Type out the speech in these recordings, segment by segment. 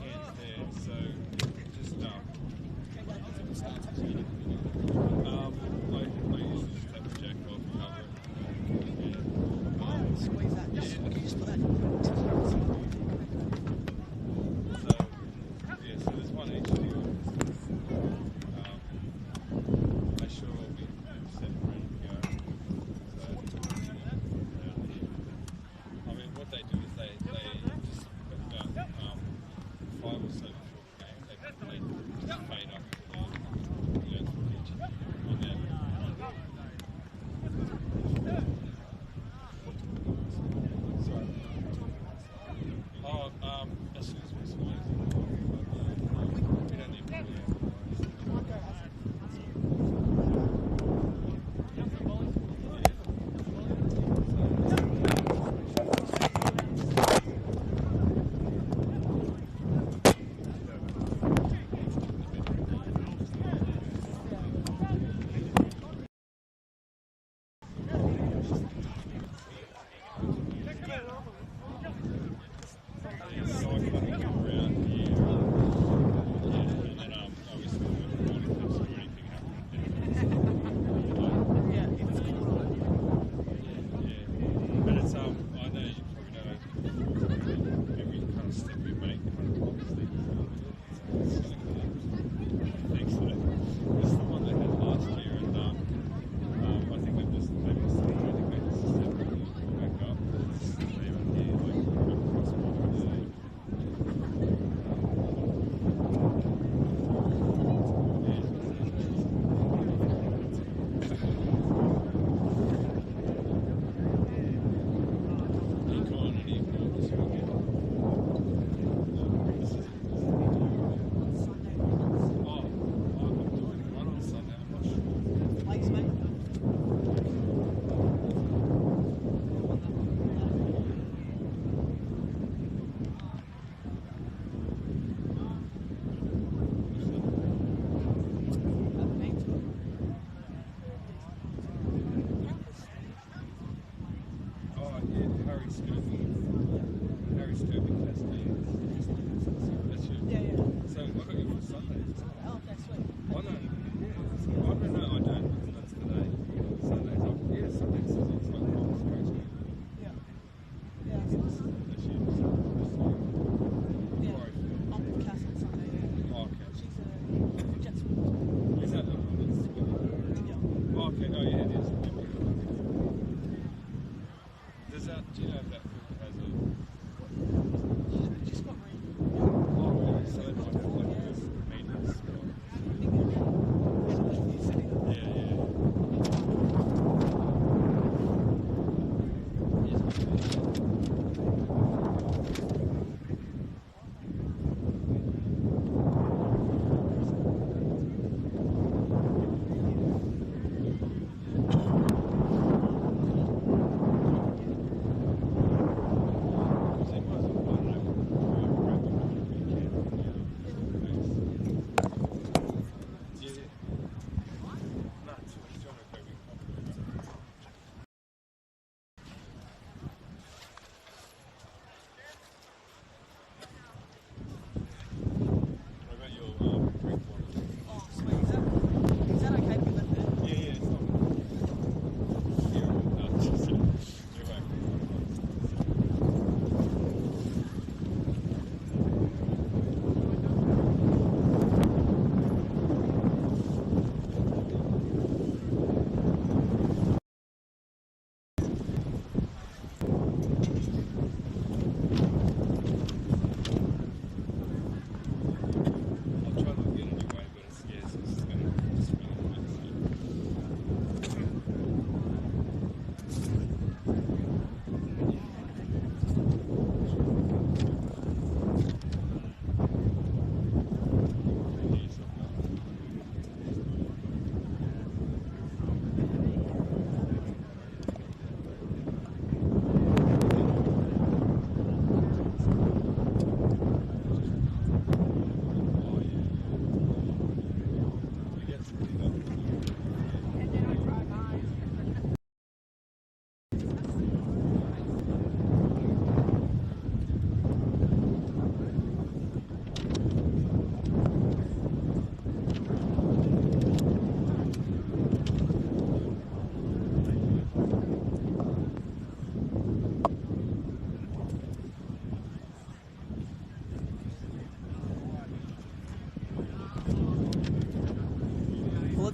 Yeah,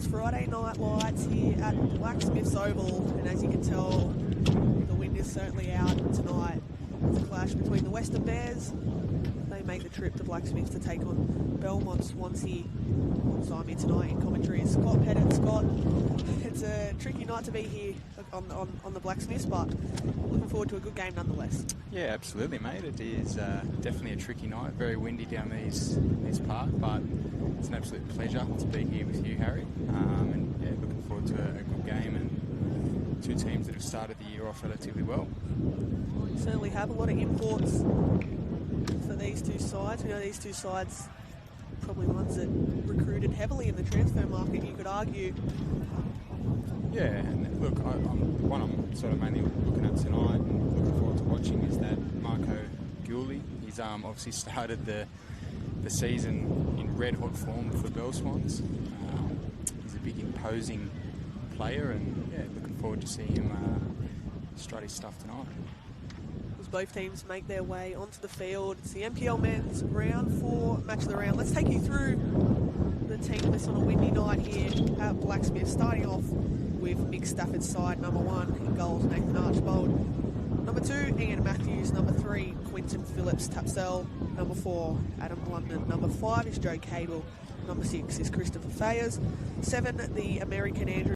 Belmont's Friday night lights here at Blacksmith's Oval, and as you can tell, the wind is certainly out tonight. It's a clash between the Weston Bears. They make the trip to Blacksmith to take on Belmont Swansea. So I'm here tonight in commentary is Scott Pettit. Scott, it's a tricky night to be here on the Blacksmiths, but looking forward to a good game nonetheless. Yeah, absolutely, mate. It is definitely a tricky night. Very windy down these park, but it's an absolute pleasure to be here with you, Harry. And yeah, looking forward to a good game and two teams that have started the year off relatively well. We certainly have a lot of imports for these two sides. We know these two sides probably ones that recruited heavily in the transfer market, you could argue. Yeah, and look, I'm sort of mainly looking at tonight and looking forward to watching is that Marco Gulli. He's obviously started the season in red hot form for Bell Swans. He's a big imposing player, and yeah, looking forward to seeing him strut his stuff tonight. As both teams make their way onto the field, it's the NPL men's round 4 match of the round. Let's take you through the team list on a windy night here at Blacksmith, starting off with Mick Stafford's side. Number 1 in goals, Nathan Archbold. Number 2, Ian Matthews. Number 3, Quinton Phillips Tapsell. Number 4, Adam London. Number 5 is Joe Cable. Number 6 is Christopher Fayers. 7, the American Andrew.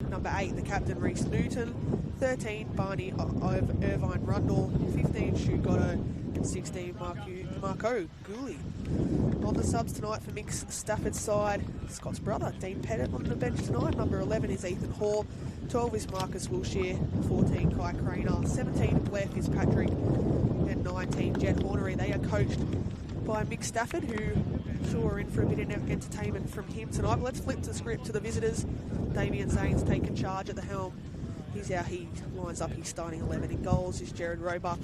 Number 8, the captain Reese Newton. 13, Barney Irvine Rundle. 15, Shu Gatto. And 16, Marco Gulli. On the subs tonight for Mick Stafford's side, Scott's brother, Dean Pettit, on the bench tonight. Number 11 is Ethan Hall. 12 is Marcus Wilshire. 14, Kai Craner. 17, Blair Fitzpatrick. And 19, Jet Hornery. They are coached by Mick Stafford, who I'm sure are in for a bit of entertainment from him tonight. But let's flip the script to the visitors. Damien Zane's taken charge at the helm. He's how he lines up his starting 11. In goals is Jared Roebuck.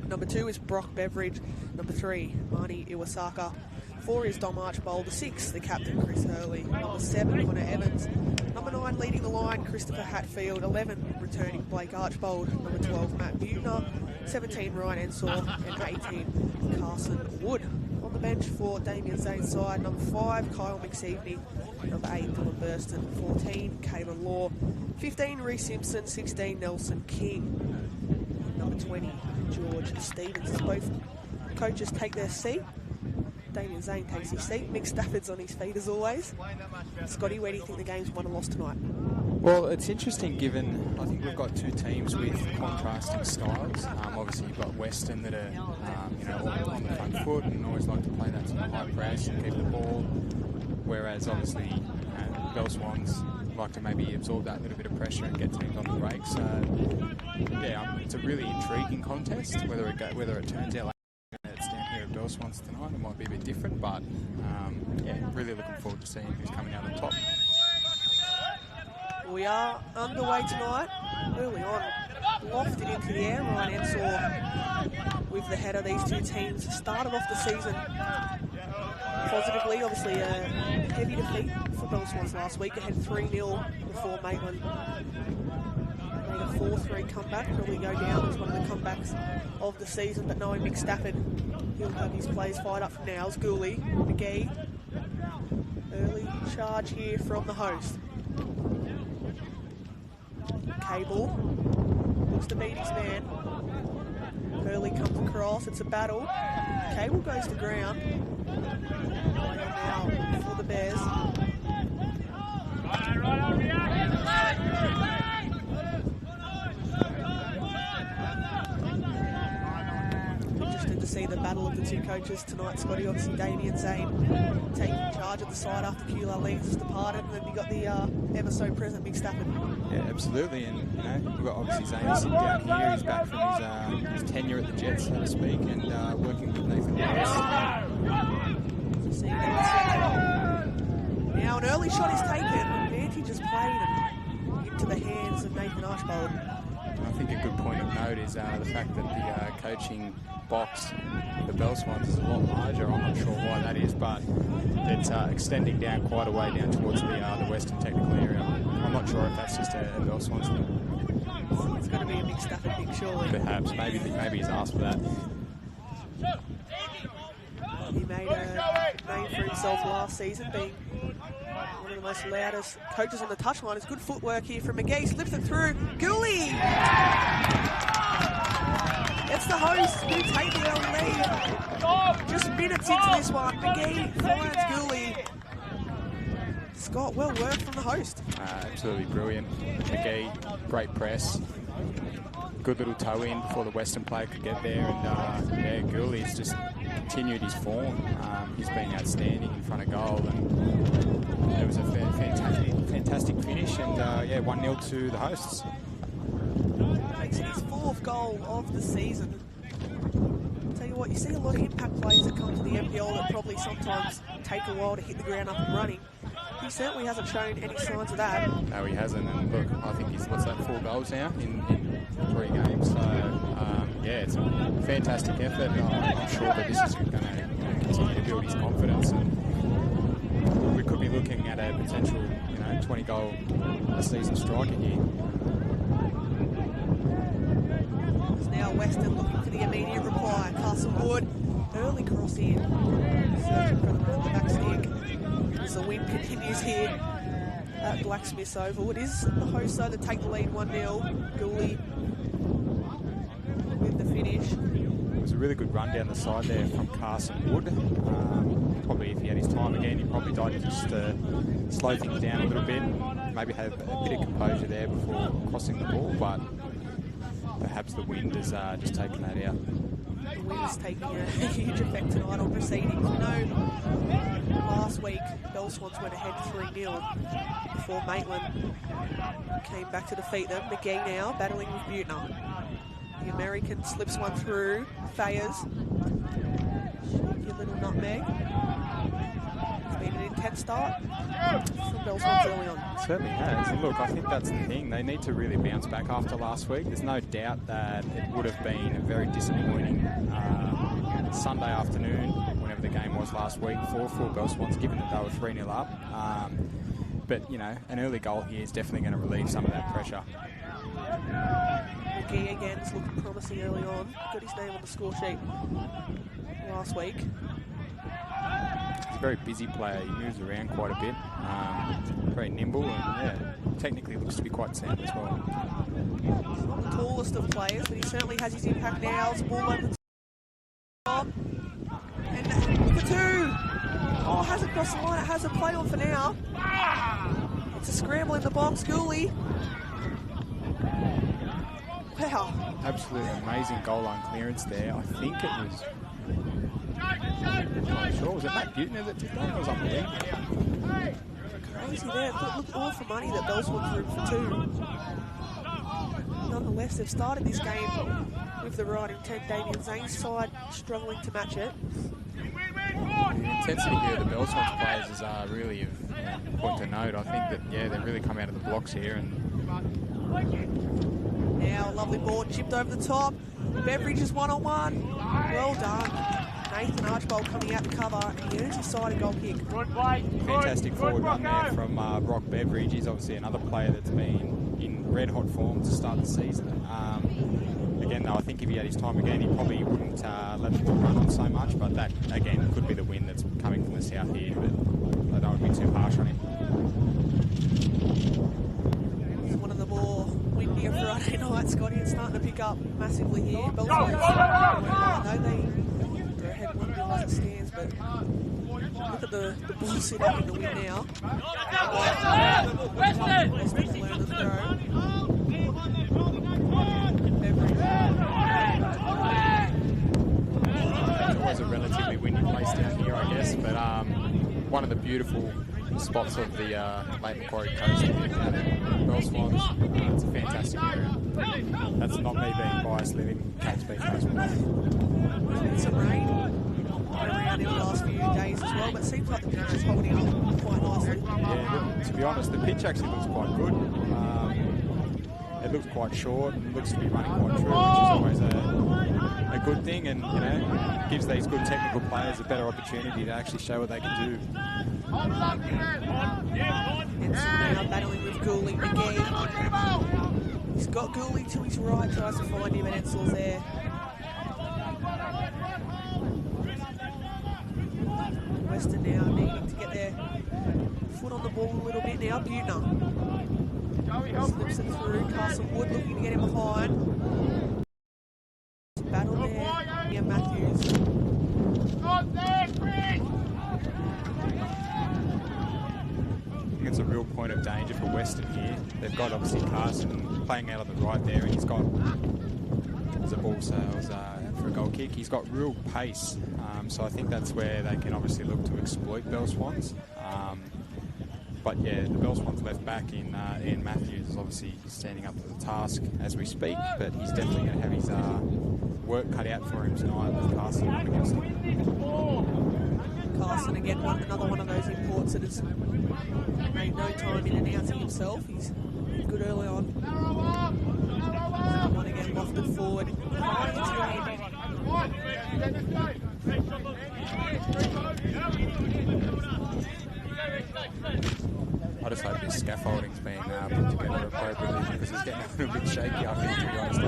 Number 2 is Brock Beveridge. Number 3, Marnie Iwasaka. 4 is Dom Archbold. 6, the captain Chris Hurley. Number 7, Connor Evans. Number 9, leading the line, Christopher Hatfield. 11, returning Blake Archbold. Number 12, Matt Butner. 17, Ryan Ensor. And 18, Carson Wood. On the bench for Damien Zane's side, number 5, Kyle McSeveney. Number 8, Dylan Burston. 14, Kayla Law. 15, Reece Simpson. 16, Nelson King. Number 20, George Stevens. As both coaches take their seat, Damien Zane takes his seat. Mick Stafford's on his feet as always. Scotty, where do you think the game's won and lost tonight? Well, it's interesting given I think we've got two teams with contrasting styles. Obviously you've got Weston that are on the front foot and always like to play that sort of high press and keep the ball, whereas obviously Bell Swans like to maybe absorb that little bit of pressure and get teams on the break. So yeah, it's a really intriguing contest. Whether it turns out like it's down here at Bell Swans tonight, it might be a bit different, but yeah, really looking forward to seeing who's coming out on top. We are underway tonight. Early on, lofted into the air. Ryan Ensor with the header. These two teams started off the season positively. Obviously a heavy defeat for Bell Swans last week. Ahead 3-0 before Maitland made a 4-3 comeback. Probably go down as one of the comebacks of the season. But knowing Mick Stafford, he'll have his plays fired up from now. It's Gooley, McGee. Early charge here from the host. Cable looks to beat his man. Hurley comes across. It's a battle. Cable goes to ground. Now for the Bears. Interested to see the battle of the two coaches tonight, Scotty. Obviously Damien Zane taking charge of the side after Kula Leeds has departed, and then you got the ever so present Mick Stafford. Yeah, absolutely, and we've got obviously Zane sitting down here. He's back from his tenure at the Jets, so to speak, and working with Nathan Lewis. Now an early shot is taken. Advantage is played into the hands of Nathan Archbold. I think a good point of note is the fact that the coaching box for Bell Swans is a lot larger. I'm not sure why that is, but it's extending down quite a way down towards the Western technical area. I'm not sure if that's just a Bell Swans thing. It's going to be a Mick Stafford thing, surely. Perhaps. Maybe he's asked for that. He made a name for himself last season, being one one of the most loudest coaches on the touchline. It's good footwork here from McGee. Slips it through. Gooley! It's the hosts who take the early lead. Just minutes into this one. McGee finds Gooley. Scott, well worked from the host. Absolutely brilliant. McGee, great press. Good little toe in before the Weston player could get there. And yeah, Gooley's just continued his form. He's been outstanding in front of goal. And it was a fantastic finish. And yeah, 1-0 to the hosts. Makes it his 4th goal of the season. I'll tell you what, you see a lot of impact plays that come to the NPL that probably sometimes take a while to hit the ground up and running. He certainly hasn't shown any signs of that. No, he hasn't. And look, I think he's, 4 goals now in 3 games. So, yeah, it's a fantastic effort. I'm sure that this is going to continue to build his confidence. And we could be looking at a potential, 20-goal a season striker here. It's now Weston looking for the immediate reply. Castlewood, early cross in. Searching for the back stick. As the wind continues here at Blacksmith's Oval. It is the hosts though that take the lead 1-0. Gooley with the finish. It was a really good run down the side there from Carson Wood. Probably if he had his time again, he probably died just to slow things down a little bit. Maybe have a bit of composure there before crossing the ball, but perhaps the wind has just taken that out. The wind is taking a huge effect tonight on proceedings. We know last week Bell Swans went ahead 3-0 before Maitland came back to defeat them. McGee now battling with Butner. The American slips one through. Fayers. Your little nutmeg. It's been an intense start from Bell Swans early on. It certainly has. And look, I think that's the thing. They need to really bounce back after last week. There's no doubt that it would have been a very disappointing Sunday afternoon, whenever the game was last week, for Bell Swans, given that they were 3-0 up. But, an early goal here is definitely going to relieve some of that pressure. McGee again is looking promising early on. Got his name on the score sheet last week. He's a very busy player. He moves around quite a bit. Very nimble and, yeah, technically looks to be quite sound as well. He's not the tallest of players, but he certainly has his impact now. It's a ball over the top. And for 2. Oh, has it crossed the line. It has a play on for now. It's a scramble in the box. Gooley. Wow. Absolutely amazing goal line clearance there. I think it was... I'm not sure. Was it Matt Butner that did that? It was unbelievable. Crazy there. Look all for money that Bell Swans were in for 2. Nonetheless, they've started this game with the right intent. Damien Zane's side struggling to match it. The intensity here of the Bell Swans players is really important to note. I think that, yeah, they've really come out of the blocks here. And now a lovely ball chipped over the top. Beveridge is 1-on-1. Well done. Nathan Archbold coming out to cover, and he earns his side a goal kick. Fantastic forward run there from Brock Beveridge. He's obviously another player that's been in red-hot form to start the season. Again, though, I think if he had his time again, he probably wouldn't let the ball run on so much, but that, again, could be the wind that's coming from the south here, but I don't want to be too harsh on him. It's one of the more windier Friday nights, Scotty. It's starting to pick up massively here. Bell Swans, I know they're ahead 1-0 as it stands, but look at the ball sit up in the wind now. Weston learn the throw. It's always a relatively windy place down here, I guess, but one of the beautiful spots of the Lake Macquarie coast here down at Bell Swans. It's a fantastic area. That's not me being biased living Cape Beach Coast. There's been some rain around in the last few days as well, but it seems like the pitch is holding up quite nicely. Yeah, to be honest, the pitch actually looks quite good. It looks quite short and looks to be running quite true, which is always a good thing, and gives these good technical players a better opportunity to actually show what they can do. Henson now battling with Gooley. McGee. He's got Gooley to his right, tries to find him, and Ensel's there. Weston now needing to get their foot on the ball a little bit now. Butner slips it through. Castlewood looking to get him behind. Battle there. Yeah, Matthews. I think it's a real point of danger for Weston here. They've got obviously Carson playing out on the right there, and he's got the ball sails for a goal kick. He's got real pace, so I think that's where they can obviously look to exploit Bell Swans. But yeah, the Bell Swans left back in Ian Matthews is obviously standing up to the task as we speak, but he's definitely going to have his work cut out for him tonight with Carson up against him. Carson again, another one of those imports that has made no time in announcing himself. He's good early on. One again lofted forward. I just hope his scaffolding's been put together appropriately, because it's getting a little bit shaky, I think, to be honest.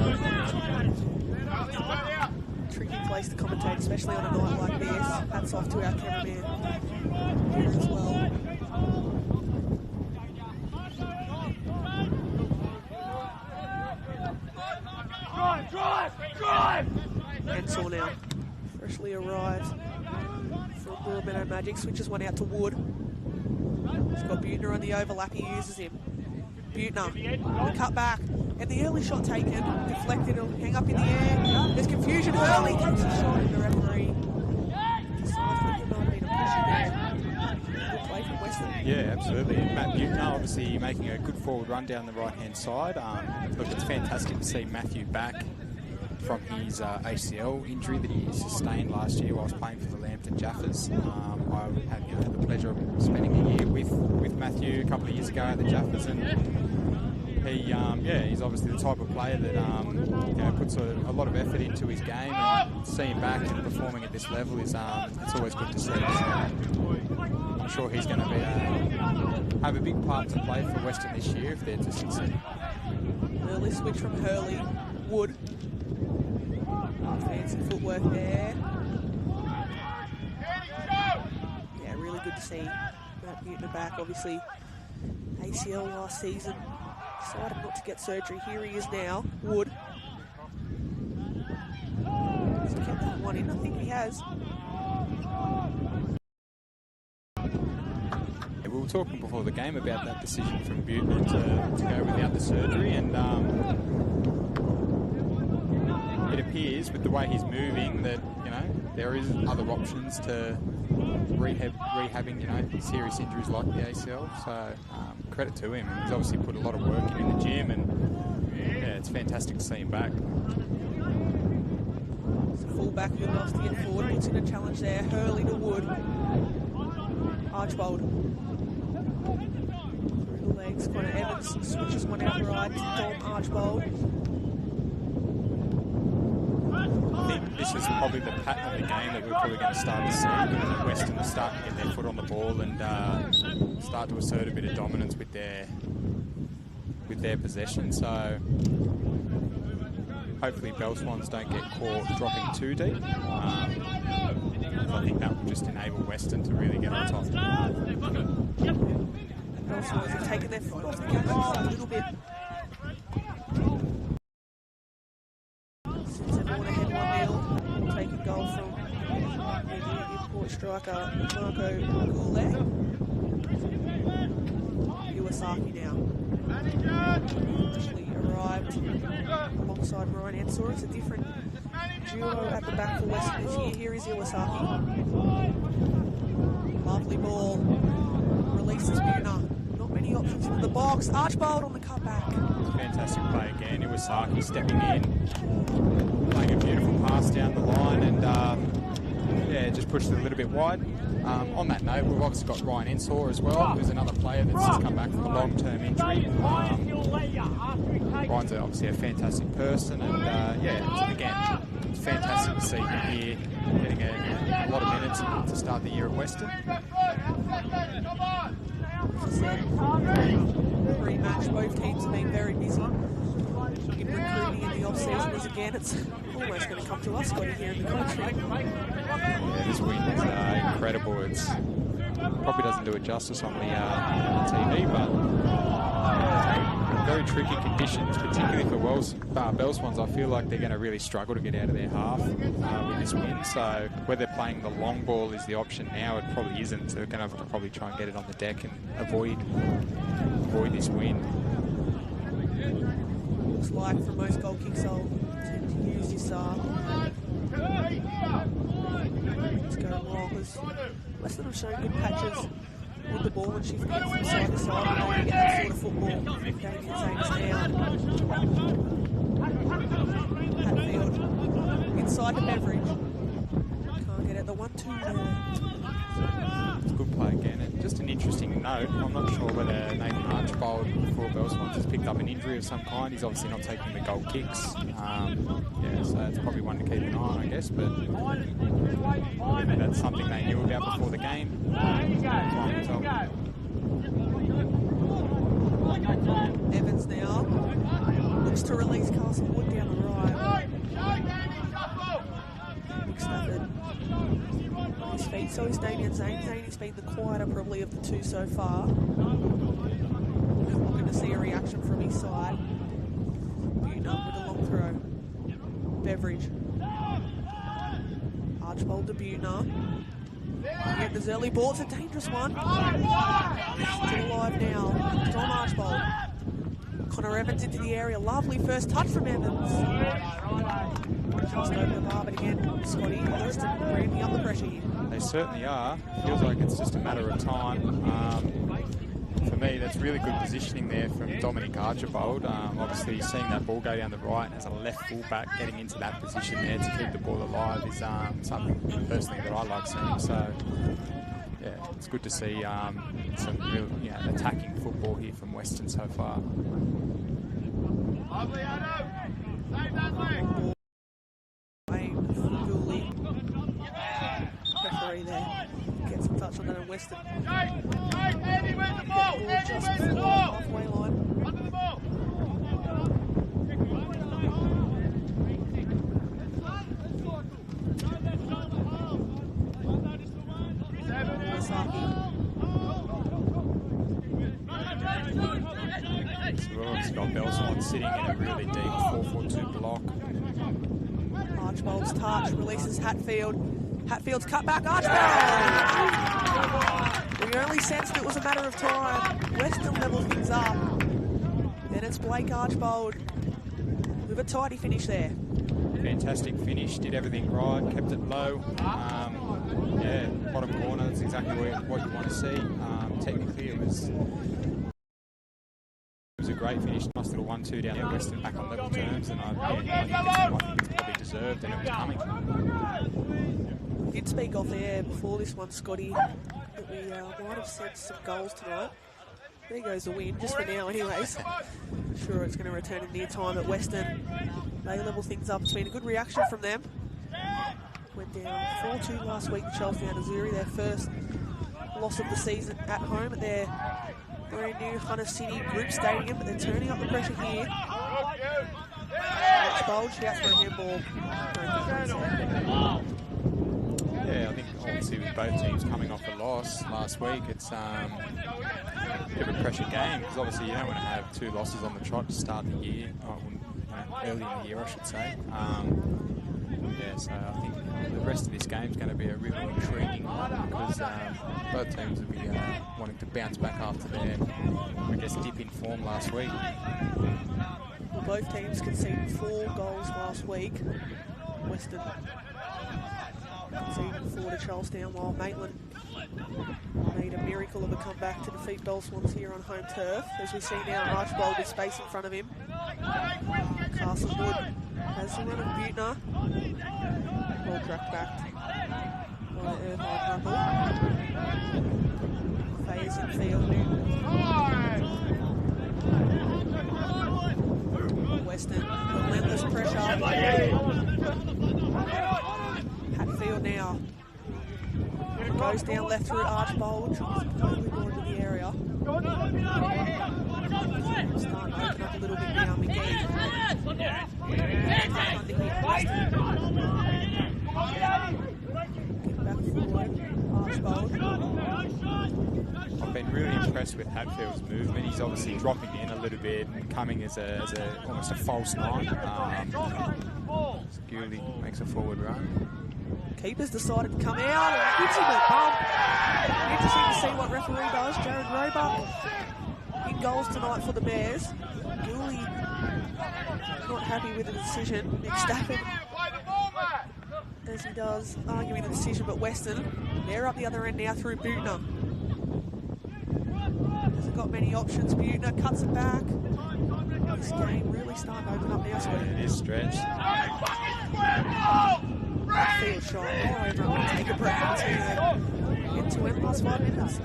Tricky place to commentate, especially on a night like this. Hats off to our cameraman here as well. Drive! Ensor now, freshly arrived from Broadmeadow Magic, switches one out to Wood. He's got Butner on the overlap, he uses him. Butner, the cut back, and the early shot taken, deflected, it'll hang up in the air. There's confusion, Hurley takes a shot, and the referee decides that there might have been a push there. Good play from Weston. Yeah, absolutely. And Matt Butner obviously making a good forward run down the right-hand side. Look, it's fantastic to see Matthew back from his ACL injury that he sustained last year whilst playing for the Lambton Jaffers. I had the pleasure of spending a year with Matthew a couple of years ago at the Jaffers, and he's obviously the type of player that puts a lot of effort into his game, and seeing him back and performing at this level is it's always good to see. So I'm sure he's going to have a big part to play for Weston this year if they're to succeed. Early switch from Hurley. Wood. Fancy footwork there. Yeah, really good to see Matt Butner back. Obviously, ACL last season. Decided not to get surgery. Here he is now. Wood. He's kept that one in. I think he has. We were talking before the game about that decision from Butner to go without the surgery, and it appears with the way he's moving that there is other options to rehabbing serious injuries like the ACL. So credit to him. He's obviously put a lot of work in the gym, and yeah, it's fantastic to see him back. It's a full-back who loves to get forward. Puts in a challenge there. Hurley to Wood. Archbold. Through the legs. Connor Evans switches one out right to Dom Archbold. I think this is probably the pattern of the game that we're probably going to start to see. Weston is starting to get their foot on the ball and start to assert a bit of dominance with their possession. So hopefully Bell Swans don't get caught dropping too deep. I think that will just enable Weston to really get on top. Bell Swans have taken their foot off the gas a little bit. Since everyone ahead 1-0, take a goal from the import striker Marco Goulet. Iwasaki now. Actually arrived alongside Ryan Ensor. It's a different duo at the back for Weston this year. Here is Iwasaki. Lovely ball. Releases Butner. Not many options in the box. Archbold on the cutback. Fantastic play again. Iwasaki stepping in, playing a beautiful pass down the line, and just pushed it a little bit wide. On that note, we've obviously got Ryan Ensor as well, who's another player that's just come back from a long-term injury. Ryan's obviously a fantastic person, and it's fantastic to see him here getting a lot of minutes to start the year at Weston. Rematch, both teams have been very busy in recruiting in the off-season as again it's almost going to come to us, Scotty, here in the country. Yeah, this win is incredible. It's Probably doesn't do it justice on the TV, but very tricky conditions, particularly for Bell Swans. I feel like they're going to really struggle to get out of their half with this win. So whether playing the long ball is the option now, it probably isn't. So they're going to have to probably try and get it on the deck and avoid this win. Looks like for most goal kicks, I'll tend to use this It's going wrong because Weston have shown good patches with the ball and shifting it from side to side and they get that sort of football. Damien's Ames down. Hatfield inside the Beveridge. Can't get it. The 1-2 there. It's a good play again. And just an interesting note, I'm not sure whether Nathan Archibald for Bell Swans has picked up an injury of some kind. He's obviously not taking the goal kicks. Yeah, so it's probably one to keep an eye on, I guess. But maybe that's something they knew about before the game. Evans now looks to release Castlewood down the right. Big Stafford on his feet. So is Damien Zane. Zane's been the quieter probably of the two so far. We're going to see a reaction from his side. Buettner with a long throw. Beveridge. Archibald to Buettner. Get this early ball. It's a dangerous one. Still alive now. Tom Archibald. Connor Evans into the area. Lovely first touch from Evans. Just over the bar, but again, Scotty Weston ramping up the pressure here. They certainly are. Feels like it's just a matter of time. For me, that's really good positioning there from Dominic Archibald. Obviously, seeing that ball go down the right as a left fullback, getting into that position there to keep the ball alive is something personally that I like seeing. So, yeah, it's good to see some real attacking football here from Weston so far. Referee there gets some touch on that in Weston. Just before the halfway line. So we've obviously got Belmont sitting in a really deep 4-4-2 block. Archibald's touch releases Hatfield. Hatfield's cut back. Archibald! We only sensed it was a matter of time. Weston level things up. Then it's Blake Archibald with a tidy finish there. Fantastic finish, did everything right, kept it low. Yeah, bottom corner, that's exactly what you want to see. Technically it was a great finish, nice little 1-2 down there. Weston back on level terms, and I think it's probably deserved and it was coming. We did speak off air before this one, Scotty, that we might have sent some goals tonight. There goes the win, just for now anyways. Sure it's going to return in near time at Weston. They level things up. It's been a good reaction from them. Went down 4-2 last week to Chelsea and Azuri, their first loss of the season at home at their brand new Hunter City Group Stadium, but they're turning up the pressure here. Archibald shouts for a handball. Yeah, I think obviously with both teams coming off a loss last week, it's a bit of a pressure game because obviously you don't want to have two losses on the trot to start the year, early in the year I should say. Yeah, so I think the rest of this game is going to be a really intriguing one because both teams will be wanting to bounce back after their, I guess, dip in form last week. Well, both teams conceded 4 goals last week. Weston conceded 4 to Charlestown, while Maitland made a miracle of a comeback to defeat Bell Swans here on home turf. As we see now, Archibald with space in front of him. Castlewood has the run of Buettner. Ball tracked back by Irvine Rumble. Fayers in field. Weston, relentless pressure. Hatfield now. Goes down left through Archibald, tries to completely go into the area. Starting to open up a little bit now, McGee. Get back forward. Archbold. I've been really impressed with Hatfield's movement. He's obviously dropping in a little bit and coming as almost a false nine. Gooley makes a forward run. Keeper's decided to come out and gives him a bump. Interesting to see what referee does. Jared Roebuck in goals tonight for the Bears. Gooley not happy with the decision. Nick Stafford, as he does, arguing the decision, but Weston, they're up the other end now through Butner. Hasn't got many options. Butner cuts it back. This game really starting to open up now. It is stretched. Field shot. Everyone will take a breath until get to end last 5 minutes.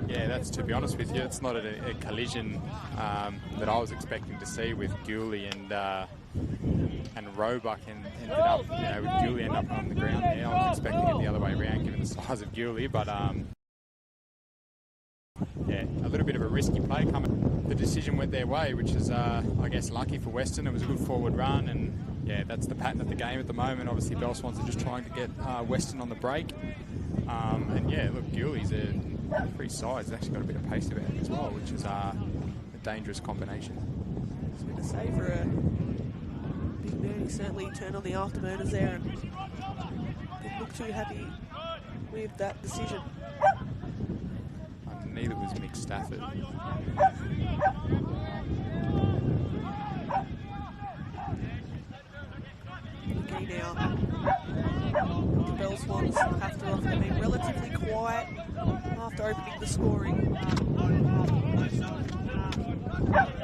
Yeah, that's, to be honest with you, it's not a collision that I was expecting to see with Gooley and Roebuck ended up, with Gooley ended up on the ground there. I was expecting it the other way around given the size of Gooley, but yeah, a little bit of a risky play coming. The decision went their way, which is, I guess, lucky for Weston. It was a good forward run, and yeah, that's the pattern of the game at the moment. Obviously, Bell Swans are just trying to get Weston on the break. And yeah, look, Gooley's pretty size. He's actually got a bit of pace about him as well, which is a dangerous combination. I was going to say, for a big man, he certainly turned on the afterburners there and didn't look too happy with that decision. Neither was Mick Stafford. Okay, now the Bell Swans have to offer. They've been relatively quiet after opening the scoring.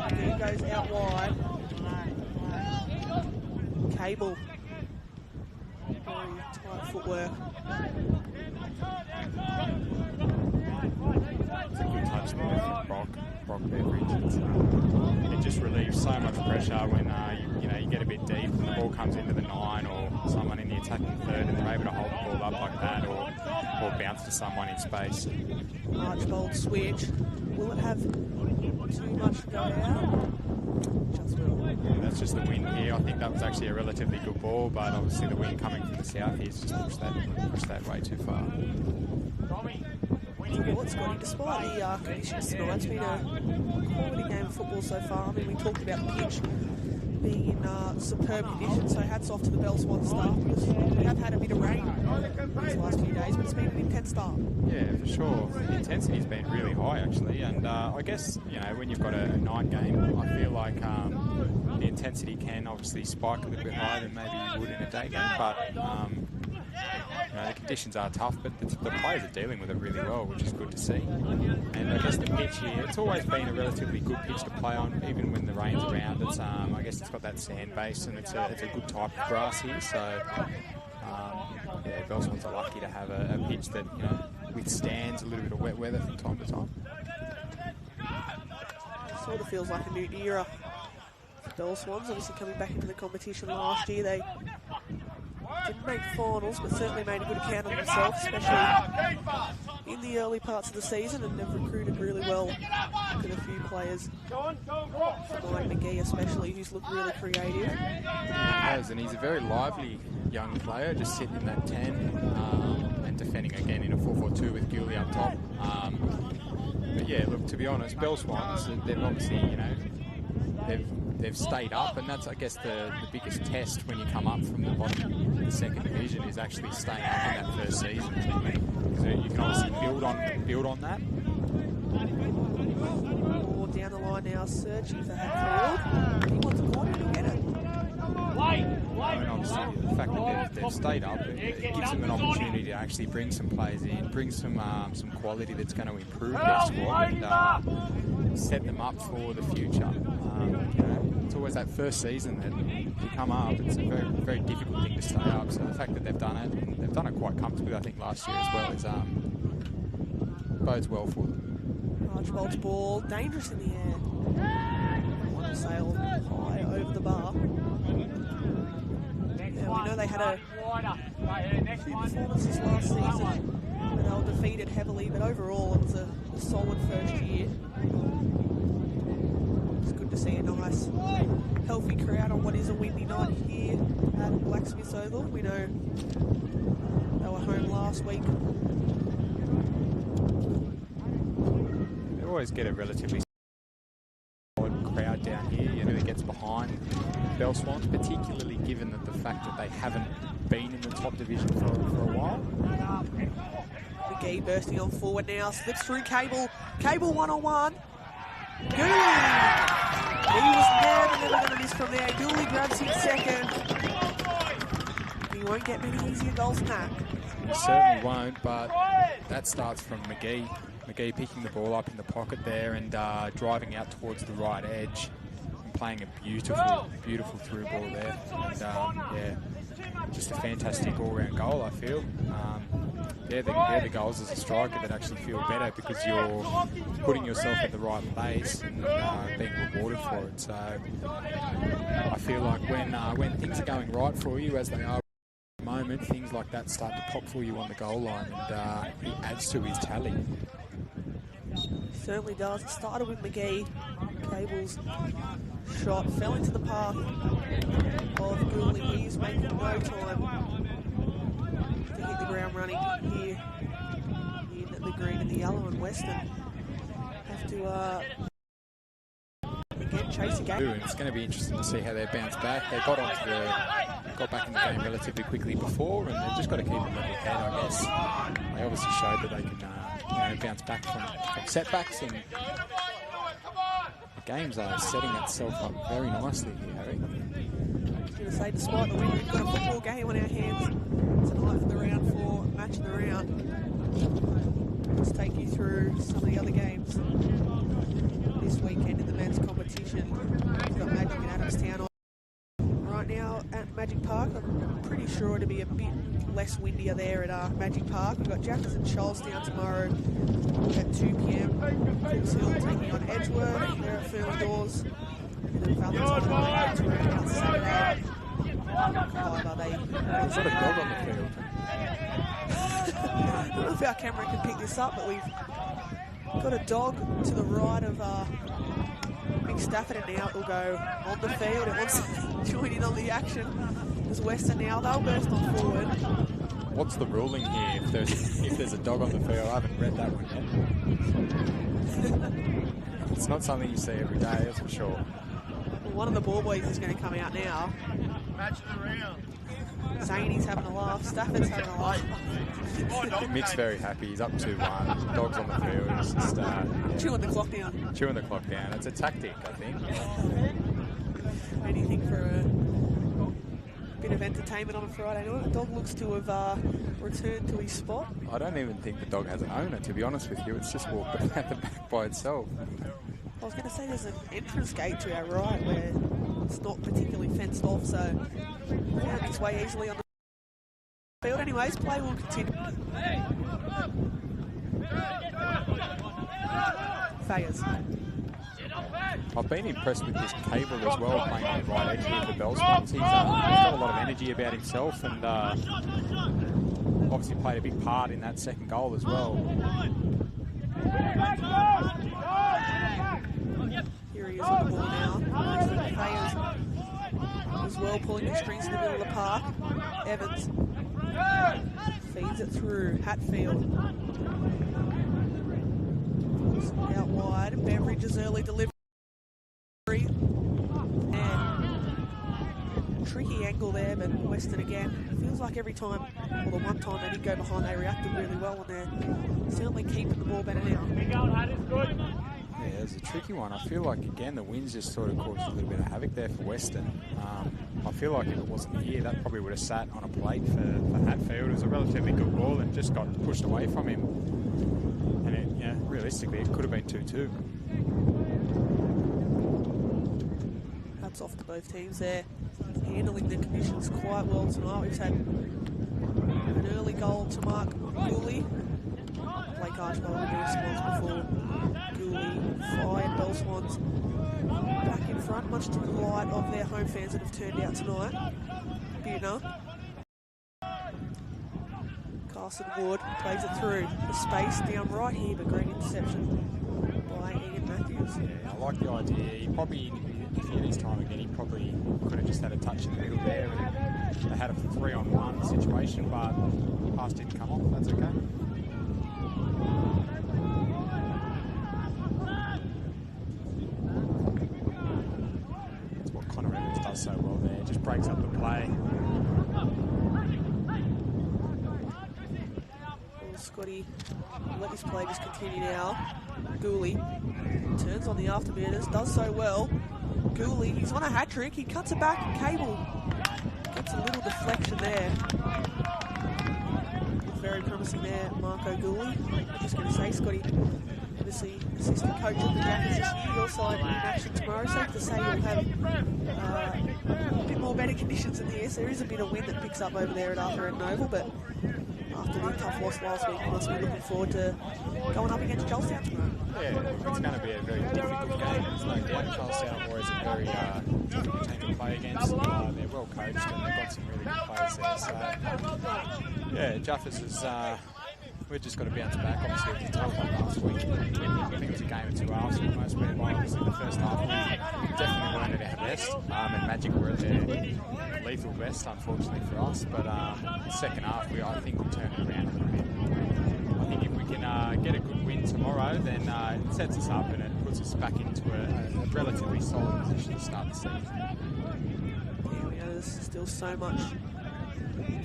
Again, goes out wide. Cable. Very tight footwork. It's a good touch there from Brock Beveridge. It just relieves so much pressure when you get a bit deep and the ball comes into the 9 or someone in the attacking third and they're able to hold the ball up like that or bounce to someone in space. Archbold switch. Will it have too much to go out? Just will. Yeah, that's just the wind here. I think that was actually a relatively good ball, but obviously the wind coming from the south here has just pushed that way too far. Well, Scotty, despite the conditions tonight, it's been a quality game of football so far. I mean, we talked about the pitch being in superb conditions, so hats off to the Bell Swan staff, because we have had a bit of rain these last few days, but it's been an intense start. Yeah, for sure. The intensity's been really high, actually, and I guess, when you've got a night game, I feel like the intensity can obviously spike a little bit higher than maybe you would in a day game, but the conditions are tough, but the players are dealing with it really well, which is good to see. And I guess the pitch here, it's always been a relatively good pitch to play on, even when the rain's around. It's I guess it's got that sand base, and it's a good type of grass here. So Bell Swans are lucky to have a pitch that withstands a little bit of wet weather from time to time. Sort of feels like a new era for Bell Swans. Obviously coming back into the competition last year, they didn't make finals, but certainly made a good account of themselves, especially in the early parts of the season, and they've recruited really well. Look at a few players, Mike McGee especially, who's looked really creative. He has, and he's a very lively young player, just sitting in that 10 and defending again in a 4-4-2 with Gooley up top. But yeah, look, to be honest, Bell Swans, they've obviously, they've stayed up, and that's, I guess, the biggest test when you come up from the bottom of the second division is actually staying up in that first season. Because you can obviously build on that. Or down the line now, searching for Hatfield. He wants a corner, he'll get it. And obviously, the fact that they've stayed up, it gives them an opportunity to actually bring some players in, bring some quality that's going to improve their squad and set them up for the future. It's always that first season that you come up, it's a very, very difficult thing to stay up. So the fact that they've done it, and they've done it quite comfortably, I think, last year as well, is bodes well for them. Archbold's ball, dangerous in the air. One sail high over the bar. Yeah, we know they had a few performances last season where they were defeated heavily, but overall it was a solid first year. It's good to see a nice, healthy crowd on what is a windy night here at Blacksmith's Oval. We know they'll were home last week. They always get a relatively solid crowd down here. You know, that gets behind Bell Swans, particularly given that the fact that they haven't been in the top division for a while. McGee bursting on forward now, slips through Cable. Cable one-on-one. Gooley! He was never going to miss from there. Gooley grabs his second. He won't get many easier goals than that. He certainly won't, but that starts from McGee. McGee picking the ball up in the pocket there and driving out towards the right edge and playing a beautiful through ball there. And yeah, just a fantastic all-round goal, I feel. They're the goals as a striker that actually feel better because you're putting yourself at the right place and being rewarded for it. So I feel like when things are going right for you, as they are at the moment, things like that start to pop for you on the goal line, and it adds to his tally. Certainly does. It started with McGee. Cable's shot fell into the path of Gooley. He's making no time to hit the ground running here in the green and the yellow, and Weston have to again chase again. And it's going to be interesting to see how they bounce back. They got back in the game relatively quickly before, and they've just got to keep a level head, I guess. They obviously showed that they can bounce back from setbacks, and the game's setting itself up very nicely here, Harry. I was going to say, despite the win, we've got a football game on our hands tonight for the round 4 match of the round. Let's take you through some of the other games this weekend in the men's competition. We've got Magic and Adamstown on right now at Magic Park. I'm pretty sure it'll be a bit less windier there at Magic Park. We've got Jackers and Charlestown tomorrow at 2 p.m. Cribs Hill taking on Edgeworth. They're at Fernley Doors. And then Valentine night to round out Saturday. There's not a dog on the field. I don't know if our camera can pick this up, but we've got a dog to the right of Big Stafford, and now it will go on the field. It wants to join in on the action. There's Weston now. They'll burst on forward. What's the ruling here if there's a dog on the field? I haven't read that one yet. It's not something you see every day, that's for sure. Well, one of the ball boys is going to come out now. Match of the round. Zane's having a laugh. Stafford's having a laugh. Mick's very happy. He's up 2-1. Dog's on the field. He's just chewing the clock down. Chewing the clock down. It's a tactic, I think. Anything for a bit of entertainment on a Friday night. The dog looks to have returned to his spot. I don't even think the dog has an owner, to be honest with you. It's just walked out the back by itself. I was going to say there's an entrance gate to our right where it's not particularly fenced off, so he found his way easily on the field. Anyways, play will continue. Fayers. I've been impressed with this Cable as well, playing on the right edge here for Bell Swans. He's got a lot of energy about himself, and obviously played a big part in that second goal as well. Here he is on the ball now. Fayers as well, pulling the strings in the middle of the park. Evans feeds it through. Hatfield out wide. Beveridge's early delivery. And tricky angle there, but Weston again. Feels like every time, or the one time they did go behind, they reacted really well, and they're certainly keeping the ball better now. Yeah, it's a tricky one. I feel like, again, the winds just sort of caused a little bit of havoc there for Weston. I feel like if it wasn't here, that probably would have sat on a plate for Hatfield. It was a relatively good ball and just got pushed away from him. And realistically, it could have been 2-2. Hats off to both teams there, handling the conditions quite well tonight. We've had an early goal to mark Gooley. Blake Archibald will be responsible for Gooley. Fired Bell Swans back in front, much to the delight of their home fans that have turned out tonight. Buna. Carson Wood plays it through the space down right here, but great interception by Ian Matthews. Yeah, I like the idea. He probably, if he had his time again, he probably could have just had a touch in the middle there and they had a 3-on-1 situation, but the pass didn't come off. That's okay. That's what Connor Evans does so well there. Just breaks up the play. Well, Scotty, let this play just continue now. Gooley turns on the afterburners, does so well. Gooley, he's on a hat trick. He cuts it back, and Cable gets a little deflection there. Very promising there, Marco Gooley. I'm just going to say, Scotty, obviously assistant coach of the Jackets this year. Your side in action tomorrow. Safe to say you'll have a bit more better conditions in the air. There is a bit of wind that picks up over there at Arthur and Noble, but after the tough loss last week, you must be looking forward to going up against Charlestown tomorrow. Yeah, it's going to be a very difficult game. There's no doubt Charlestown Warriors are a very difficult team to play against. They're well coached and they've got some really good players there. So, yeah, Jaffers is... we've just got to bounce back. Obviously, it was a tough one last week. I think it was a game or two after almost, whereby obviously the first half we definitely weren't at our best. And Magic were at their lethal best, unfortunately for us. But the second half, I think we'll turn it around a little bit. I think if we can get a good win tomorrow, then it sets us up and it puts us back into a relatively solid position to start the season. Yeah, we know there's still so much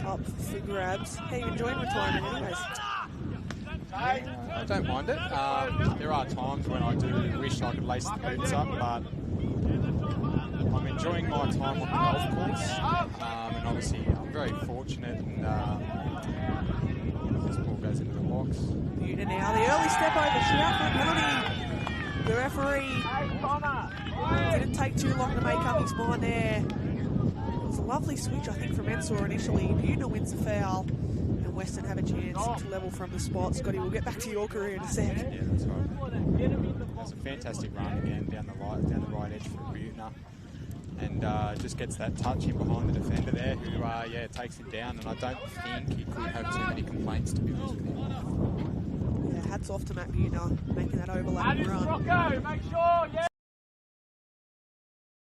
up for grabs. How are you enjoying retirement anyways? I don't mind it. There are times when I do wish I could lace the boots up, but I'm enjoying my time on the golf course. And obviously I'm very fortunate, and this ball goes into the box. Buda now, the early step over, shout for penalty. The referee didn't take too long to make up his mind there. It was a lovely switch, I think, from Ensor initially. Buda wins the foul, and Weston have a chance to level from the spot. Scotty, we'll get back to your career in a sec. Yeah, that's right. It was a fantastic run again down the right edge for Butner. And just gets that touch in behind the defender there, who takes him down, and I don't think he could have too many complaints, to be honest with him. Yeah, hats off to Matt Butner making that overlapping run. Make sure, yeah.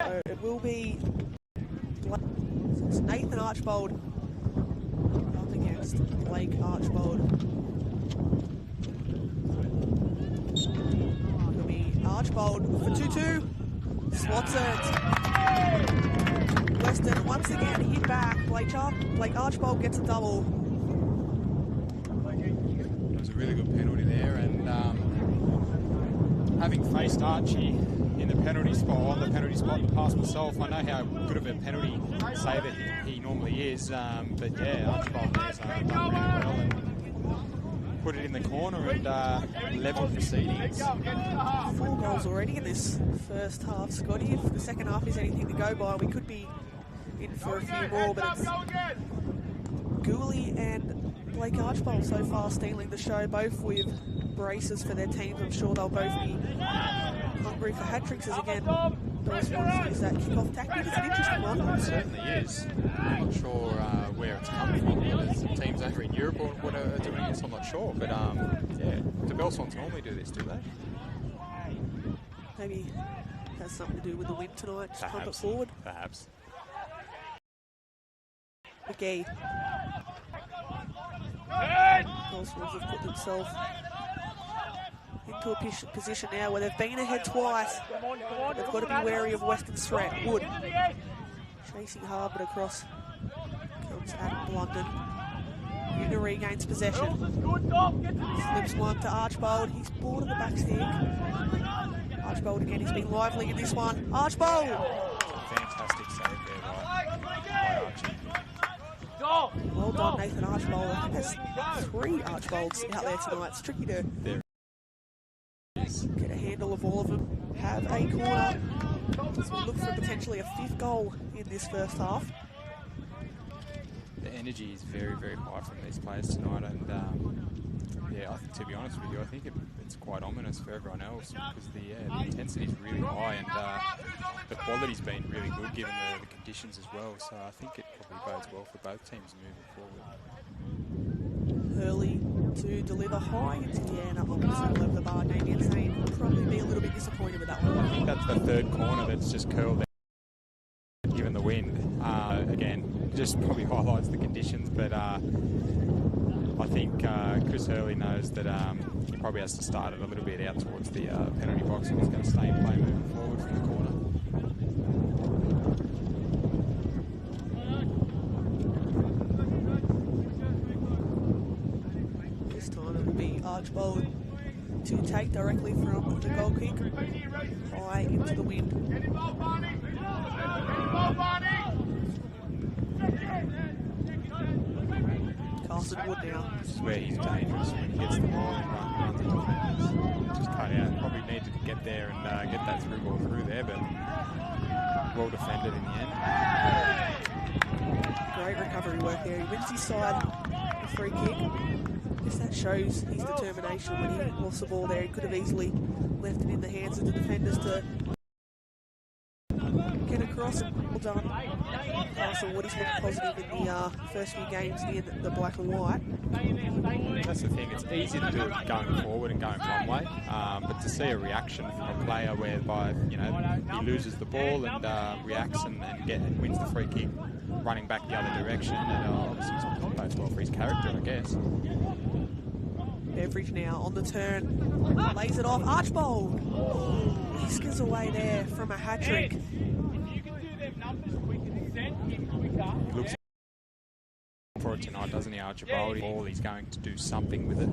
So it will be so it's Nathan Archbold up against Blake Archbold. It'll be Archbold for 2-2. Swats it. Weston once again hit back. Blake Archbold gets a double. It was a really good penalty there, and having faced Archie in the penalty spot, in the past myself, I know how good of a penalty saver he normally is. But yeah, Archibald has done really well and put it in the corner and levelled proceedings. 4 goals already in this first half, Scotty. If the second half is anything to go by, we could be in for a few more, but it's Gooley and Blake Archbold so far stealing the show, both with braces for their teams. I'm sure they'll both be hungry for hat-tricks as again Doris wants to use that kick-off tactic. It's an interesting one. It certainly is. I'm not sure where it's come from. Whether some teams over in Europe or what are doing this, I'm not sure. But yeah, the Belmonts normally do this, do they? Maybe it has something to do with the win tonight. Just pump it forward. Perhaps. McGee. Goldsmiths have put themselves into a position now where they've been ahead twice. They've got to be wary of Weston's threat. Wood chasing hard, but across comes Adam Blunden. Buda regains possession. Flips one to Archbold. He's bored of the back stick. Archbold again. He's been lively in this one. Archbold! Fantastic save there by Archie. Well done, Nathan Archbold. I think there's 3 Archbolds out there tonight. It's tricky to get a handle of all of them. Have a corner. So we look for potentially a 5th goal in this first half. The energy is very, very high from these players tonight, and yeah, to be honest with you, I think it's quite ominous for everyone else because the intensity is really high, and the quality's been really good given the conditions as well. So I think it probably bodes well for both teams moving forward. Hurley to deliver high into the air and up opposite level of the bar. Damien Sane will probably be a little bit disappointed with that one. I think that's the 3rd corner that's just curled out given the wind. Again, just probably highlights the conditions, but I think Chris Hurley knows that he probably has to start it a little bit out towards the penalty box if he's going to stay in play moving forward from the corner. This time it will be Archbold to take directly from the goal kick, high into the wind. Carlson Wood now. This is where he's dangerous when he gets the ball and runs into defenders. Just cut out. Probably needed to get there and get that through ball through there, but well defended in the end. Great recovery work there. He wins his side a free kick. I guess that shows his determination when he lost the ball there. He could have easily left it in the hands of the defenders to get across. Well done. Carlson Wood is looking positive in the first few games in the black and white. That's the thing, it's easy to do it going forward and going one way, but to see a reaction from a player whereby, you know, he loses the ball and reacts and wins the free kick running back the other direction, and obviously it's both well for his character, I guess. Beveridge now on the turn, lays it off, Archbold whiskers away there from a hat-trick. He looks for it tonight, doesn't he, Archibald? He's going to do something with it.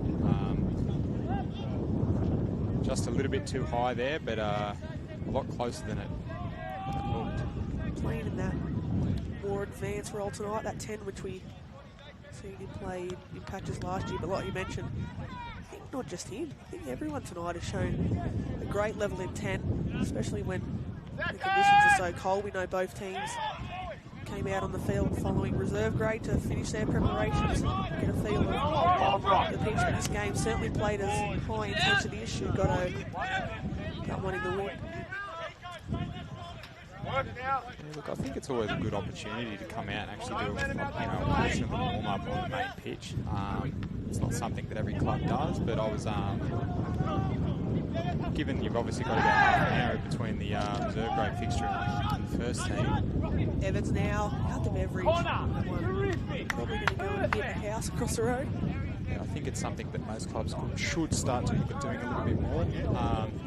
Just a little bit too high there, but a lot closer than it looked. Playing in that more advanced role tonight, that 10 which we seen him play in patches last year, but like you mentioned, I think not just him, I think everyone tonight has shown a great level in 10, especially when the conditions are so cold. We know both teams came out on the field following reserve grade to finish their preparations, get a feel of the pitch for this game. Certainly played as high intensity as Shugoto. That one in the wind. Yeah, look, I think it's always a good opportunity to come out and actually do a portion of the warm-up on the main pitch. It's not something that every club does, but I was given you've obviously got about half an hour between the reserve grade fixture and the first team. Evans now out to Beveridge. Probably going to go and hit a house across the road. Yeah, I think it's something that most clubs should start to look at doing a little bit more. You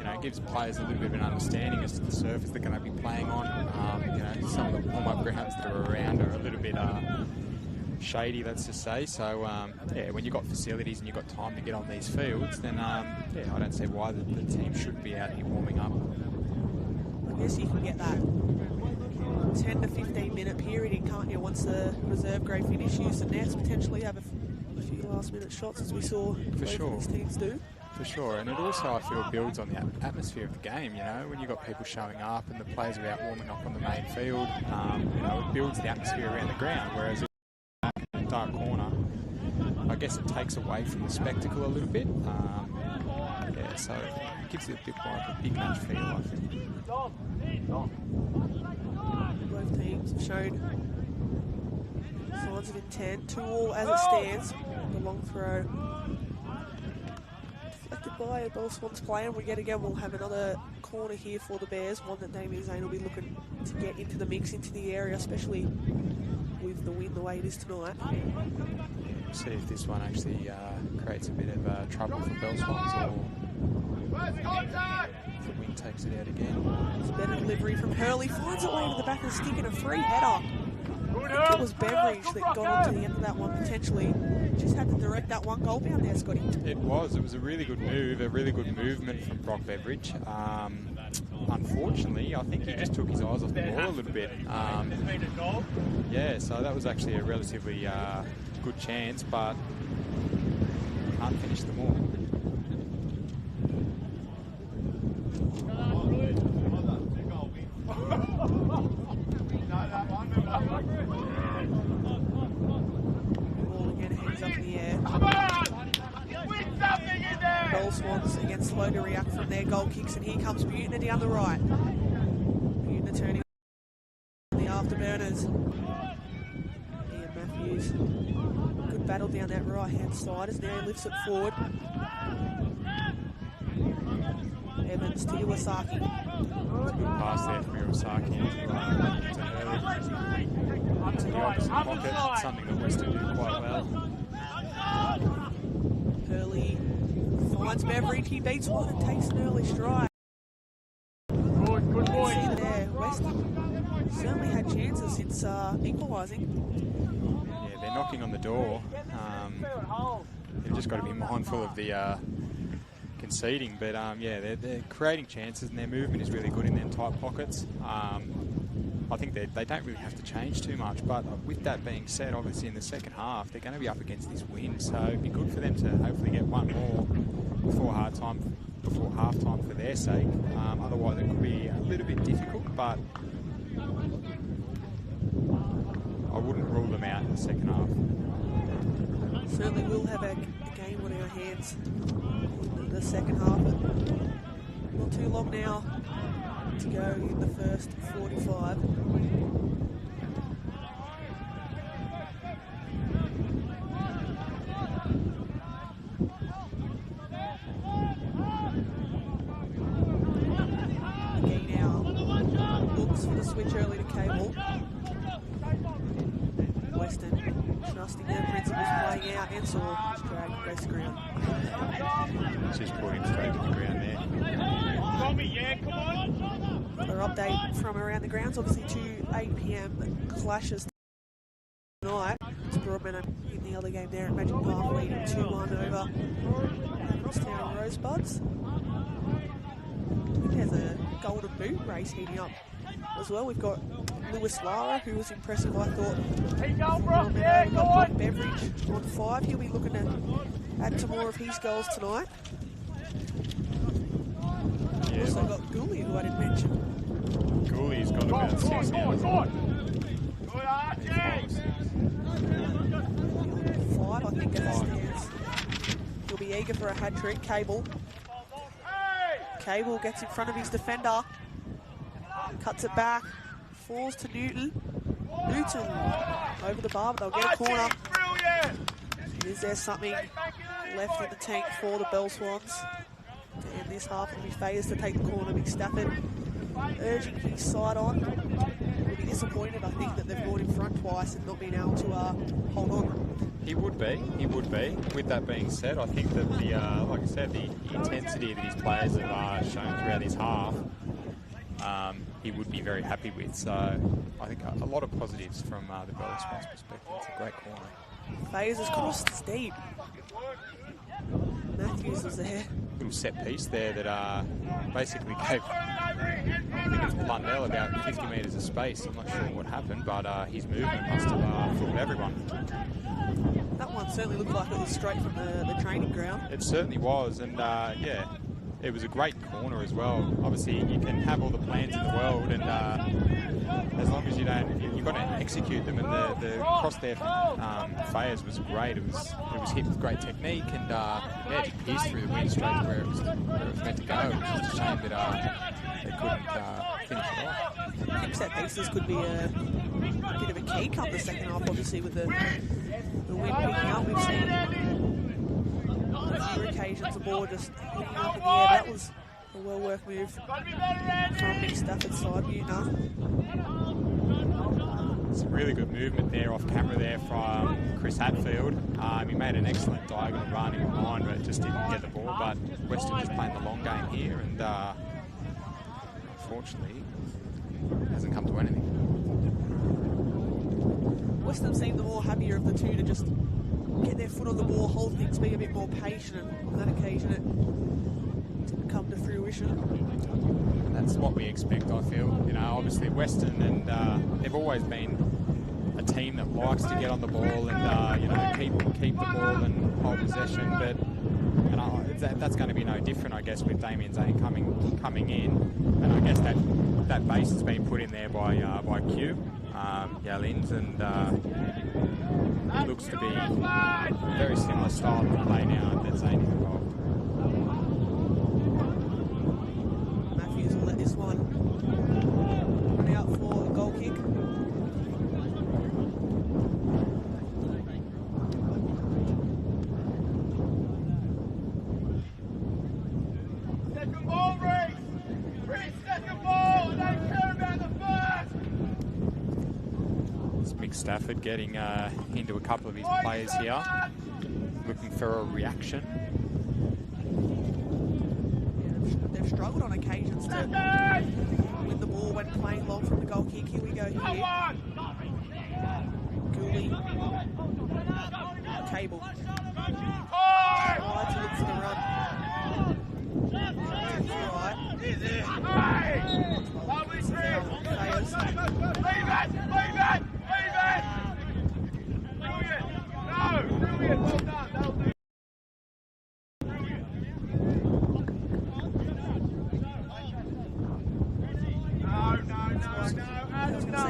know, it gives players a little bit of an understanding as to the surface they're going to be playing on. You know, some of the warm-up grounds that are around are a little bit shady, let's just say. So, yeah, when you've got facilities and you've got time to get on these fields, then, yeah, I don't see why the team should be out here warming up. I guess you can get that 10 to 15 minute period in, can't you, once the reserve grade finish, use the nets, potentially have a few last minute shots as we saw both of these teams do. For sure, and it also, I feel, builds on the atmosphere of the game, you know, when you've got people showing up and the players are out warming up on the main field, you know, it builds the atmosphere around the ground, whereas in the dark corner, I guess it takes away from the spectacle a little bit. Yeah, so it gives it a bit more of a big match feel, I think. Both teams have shown signs of intent. 2-2 as it stands. The long throw deflected by a Belmont's player, and we we'll have another corner here for the Bears, one that Damien Zane will be looking to get into the mix, into the area, especially with the wind the way it is tonight. We'll see if this one actually creates a bit of trouble for Belmont, or if the wind takes it out again. It's a better delivery from Hurley, finds it way to the back of the stick and a free header. I think it was Beveridge that got onto the end of that one potentially. Just had to direct that one goal down there, Scotty. It was a really good move, a really good movement from Brock Beveridge. Unfortunately, I think he just took his eyes off the ball a little bit. Yeah, so that was actually a relatively good chance, but can't finish them all. Swans again slow to react from their goal kicks, and here comes Butner down the right. Butner turning the afterburners. Ian Matthews, good battle down that right hand side as now he lifts it forward. Evans to Iwasaki. Good pass there from Iwasaki to Hurley. to the opposite pocket. It's something that Weston do quite well. Early finds Beveridge. He beats one and takes an early stride. Good You boy. can see there, Weston certainly had chances since equalising. Yeah, they're knocking on the door. They've just got to be mindful of the conceding, but yeah, they're creating chances and their movement is really good in them tight pockets. I think they don't really have to change too much, but with that being said, obviously in the second half they're going to be up against this wind, so it'd be good for them to hopefully get one more before half-time for their sake. Otherwise it could be a little bit difficult, but I wouldn't rule them out in the second half. Certainly will have a game on our hands in the second half. Not too long now to go in the first 45. Again now looks for the switch early to Cable. Weston trusting their principles playing out, and saw drag goes to ground. Just put him straight to the ground there. Another update from around the grounds, obviously 2 8 PM clashes tonight. It's Broadman in the other game there at Magic Park, leading 2-1 over Crosstown Rosebuds. I think there's a golden boot race heating up as well. We've got Lewis Lara, who was impressive, I thought. We've got Beveridge on 5. He'll be looking to add to more of his goals tonight. Yeah, Also got Gooley, who I didn't mention. Gooley's got about 6 now. Good, Archie. 5, I think, as it stands. He'll be eager for a hat-trick. Cable gets in front of his defender. Cuts it back. Falls to Newton. Newton over the bar, but they'll get a corner. Is there something left in the tank for the Bell Swans? And this half will be Fayers to take the corner. Big Stafford urging his side on. Will be disappointed, I think, that they've gone in front twice and not been able to hold on. He would be. With that being said, I think that the, like I said, the intensity that his players have shown throughout his half, he would be very happy with. So I think a lot of positives from the Bell Swans' perspective. It's a great corner. Fayers has crossed his deep. Matthews is there. Little set piece there that basically gave, I think it's Blundell about 50 metres of space. I'm not sure what happened, but his movement must have fooled everyone. That one certainly looked like it was straight from the training ground. It certainly was, and yeah, it was a great corner as well. Obviously, you can have all the plans in the world, and as long as you've got to execute them. And the cross there from Fayers was great. It was hit with great technique, and yeah, it pierced through the wind straight to where it was meant to go. It was just a shame that they couldn't finish it off. I think set pieces could be a bit of a key come the second half, obviously, with the wind picking up. We've seen on a few occasions the ball just hitting up in the air. That was a well-worked move from Big Stafford's side. Some really good movement there off camera there from Chris Hatfield. He made an excellent diagonal run in behind, but just didn't get the ball. But Weston just playing the long game here, and unfortunately hasn't come to anything. Weston seemed the more happier of the two to just get their foot on the ball, hold things, be a bit more patient, and on that occasion it didn't come to fruition. That's what we expect, I feel. You know, obviously Weston, and they've always been a team that likes to get on the ball and you know, keep the ball and hold possession. But that's going to be no different, I guess, with Damien Zane coming in, and I guess that base has been put in there by Q, Yalins, and it looks to be a very similar style of play now that Zane is involved. Matthews will let this one run out for a goal kick. Second ball, Reece! Second ball! I don't care about the first! It's mixed Stafford getting into a couple of his players here, looking for a reaction. Yeah, they've struggled on occasions to win the ball when playing long from the goal kick. Here we go here. Cooley. Cable. Right to look for the run.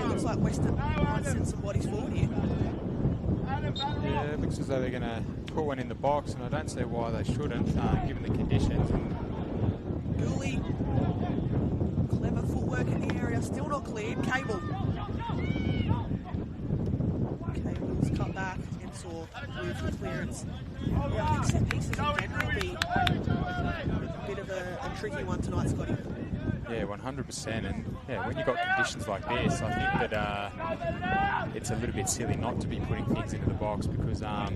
Looks like Weston might send some bodies forward here. Yeah, it looks as though they're going to put one in the box, and I don't see why they shouldn't, given the conditions. Gooley, clever footwork in the area, still not cleared. Cable. Cable's cut back and saw with clearance. Yeah, I think set pieces in general will be a bit of a tricky one tonight, Scotty. Yeah, 100%. And yeah, when you've got conditions like this, I think that it's a little bit silly not to be putting things into the box because, you know,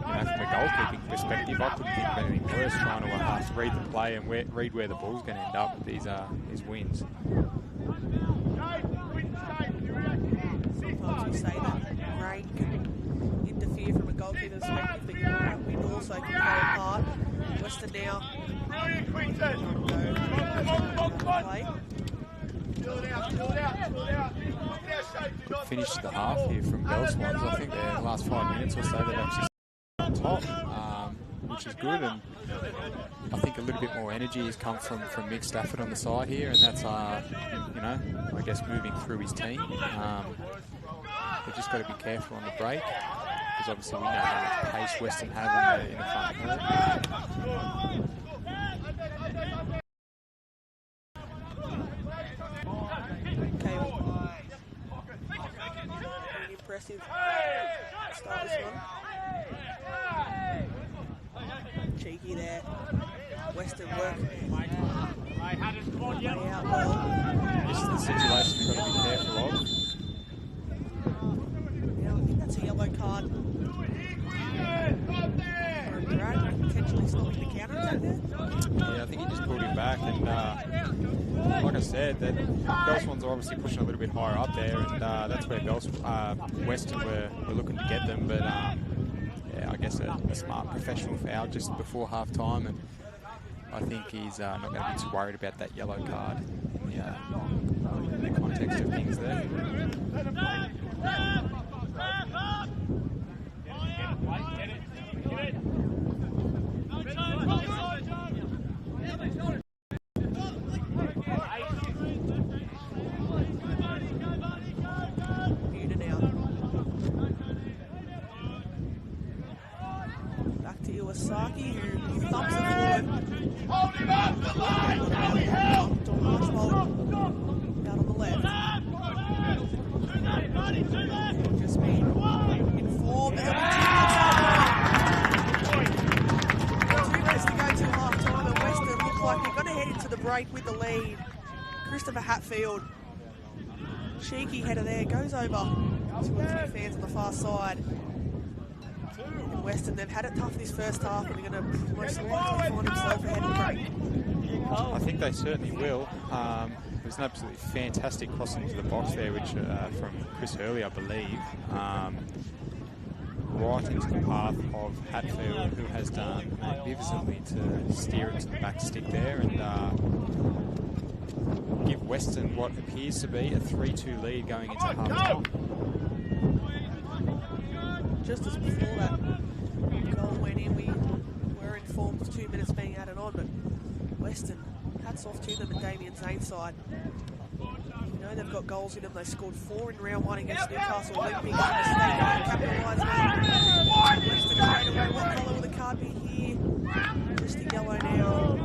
from a goalkeeping perspective, I couldn't think of anything worse trying to read the play and read where the ball's going to end up with these wins. Sometimes we say that rain can interfere from a goalkeeper's perspective, but you're right, wind also can play a part. Weston now. Good finish to the half here from Swans. I think their last 5 minutes or so they've actually on top, which is good, and I think a little bit more energy has come from Mick Stafford on the side here, and that's you know, I guess moving through his team. They've just got to be careful on the break because obviously we know how much pace Weston have in the front court. Impressive start this one. Cheeky there. Weston work. Out well. This is the situation you've got to be careful of. Yeah, I think that's a yellow card. For a drag, potentially stopping the counter-attack there. Yeah, I think he just pulled him back, and like I said, that Swans are obviously pushing a little bit higher up there, and that's where Weston were looking to get them, but yeah, I guess a smart professional foul just before half time, and I think he's not going to be too worried about that yellow card in the context of things there. Back to Iwasaki, who thumps it forward. Hold him up the line! Help! Don Archibald out on the left. Just been informed that there'll be 2 minutes to go till half time, and Weston look like they're going to head into the break with the lead. Christopher Hatfield, cheeky header there, goes over 2 or 3 fans on the far side. And Weston, they've had it tough this first half, and they're going to most likely find themselves ahead of the break. I think they certainly will. It was an absolutely fantastic crossing into the box there, which from Chris Hurley, I believe, right into the path of Hatfield, who has done magnificently to steer it to the back stick there and give Weston what appears to be a 3-2 lead going into half-time. Just as before that goal went in, we were informed of 2 minutes being added on, but Weston, hats off to them and Damien Zane's side. You know they've got goals in them. They scored 4 in round 1 against Newcastle Olympics. Capitalise on Weston straight away. What colour will the card be here? Just a yellow now.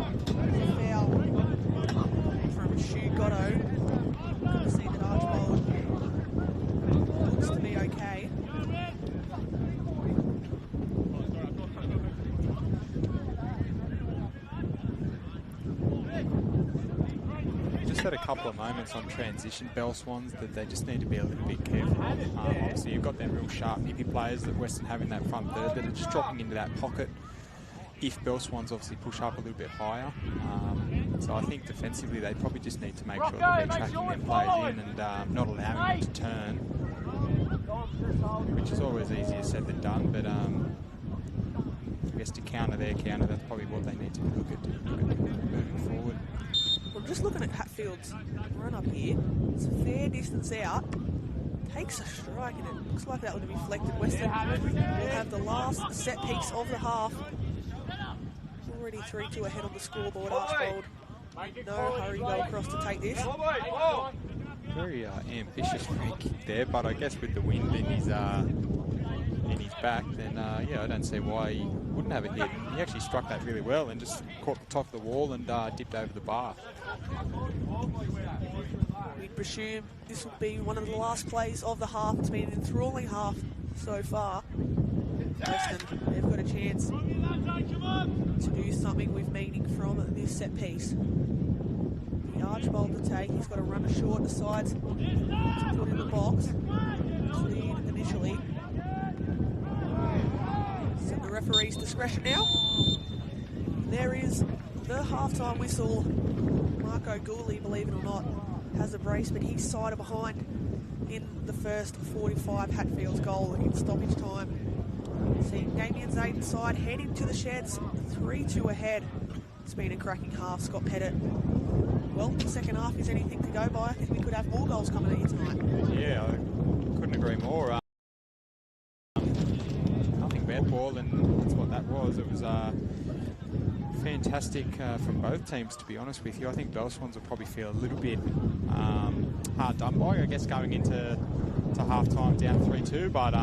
Foul from Shu Gotto. Good to see that Archibald looks to be okay. just had a couple of moments on transition, Bell Swans, that they just need to be a little bit careful of. Obviously, you've got them real sharp, nippy players that Weston have in that front third that are just dropping into that pocket if Bell Swans obviously push up a little bit higher. So I think defensively they probably just need to make sure that they're tracking their players in and not allowing them to turn, which is always easier said than done, but I guess to counter their counter, that's probably what they need to look at moving forward. I'm just looking at Hatfield's run up here. It's a fair distance out. Takes a strike and it looks like that would have deflected. Weston will have the last set piece of the half. Already 3-2 ahead on the scoreboard. Archbold, no hurry, go across to take this. Very ambitious free kick there, but I guess with the wind in his back, then yeah, I don't see why he wouldn't have a hit. He actually struck that really well and just caught the top of the wall and dipped over the bar. We'd presume this will be one of the last plays of the half. It's been an enthralling half so far. Weston, they've got a chance to do something with meaning from this set piece. The Archbold to take, he's got to run a short, decides to put in the box. Cleared initially. So the referee's discretion now. There is the halftime whistle. Marco Gooley, believe it or not, has a brace, but he's side of behind in the first 45 Hatfield's goal in stoppage time. Seeing Damien Zayden's side heading to the sheds, 3-2 ahead. It's been a cracking half, Scott Pettit. Well, the second half is anything to go by. I think we could have more goals coming at you tonight. Yeah, I couldn't agree more. Nothing bad ball, and that's what that was. It was fantastic from both teams, to be honest with you. I think Bell Swans will probably feel a little bit hard done by, I guess, going into half-time down 3-2, but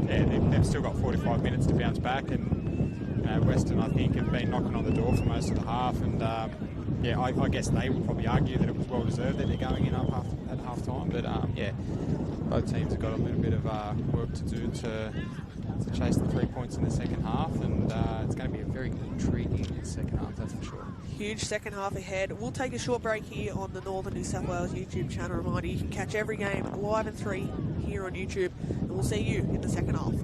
yeah, they've still got 45 minutes to bounce back, and Weston, I think, have been knocking on the door for most of the half, and yeah, I guess they would probably argue that it was well deserved that they're going in up at half-time, but yeah, both teams have got a little bit of work to do to chase the 3 points in the second half, and it's going to be a very intriguing second half, that's for sure. Huge second half ahead. We'll take a short break here on the Northern New South Wales YouTube channel. Reminder, you can catch every game live and 3 here on YouTube, and we'll see you in the second half.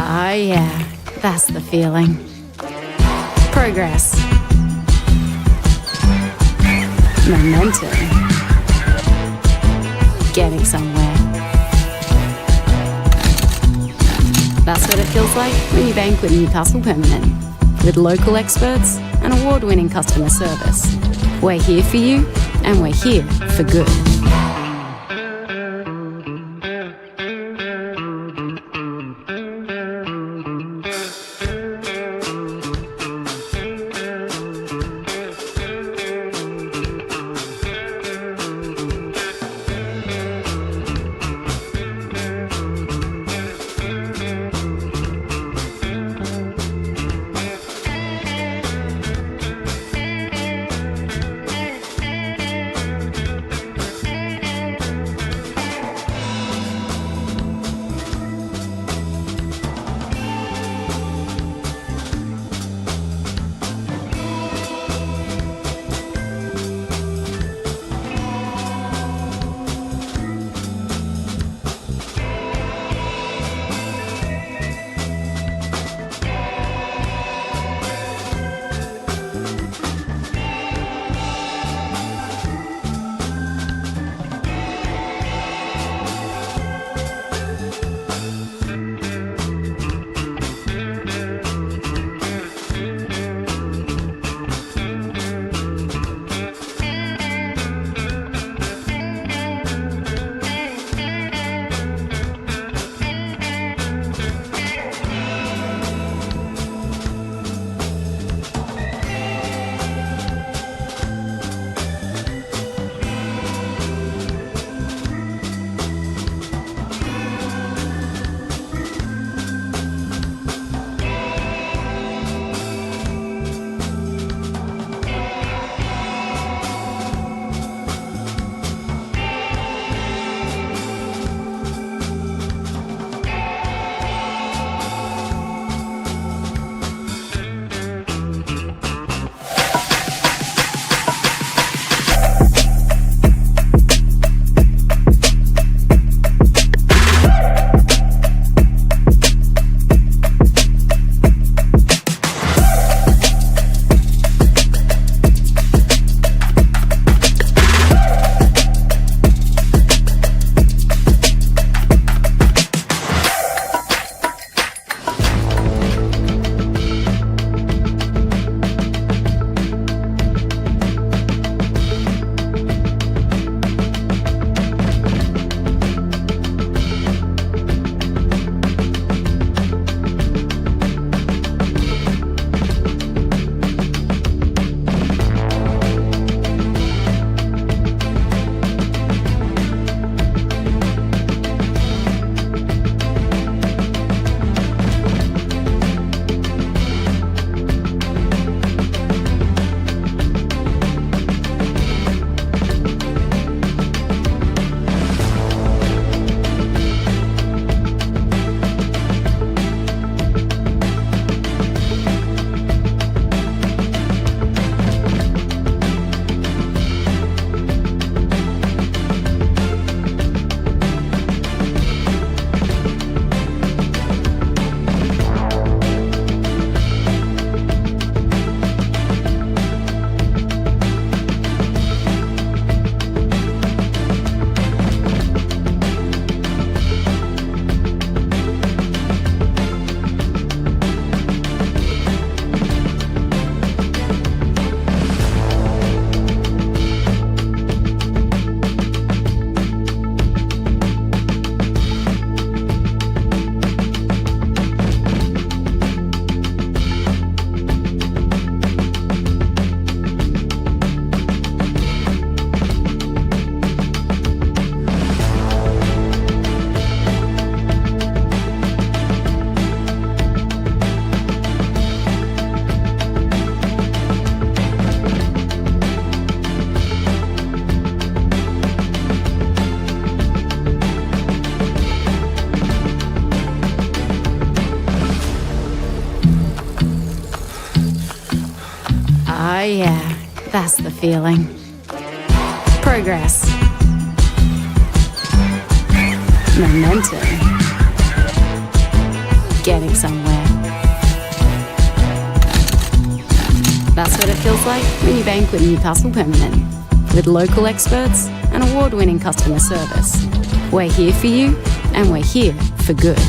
Oh yeah, that's the feeling. Progress. Momentum. Getting somewhere. That's what it feels like when you bank with Newcastle Permanent. With local experts and award-winning customer service. We're here for you, and we're here for good. Oh yeah, that's the feeling. Progress. Momentum. Getting somewhere. That's what it feels like when you bank with Newcastle Permanent. With local experts and award-winning customer service. We're here for you, and we're here for good.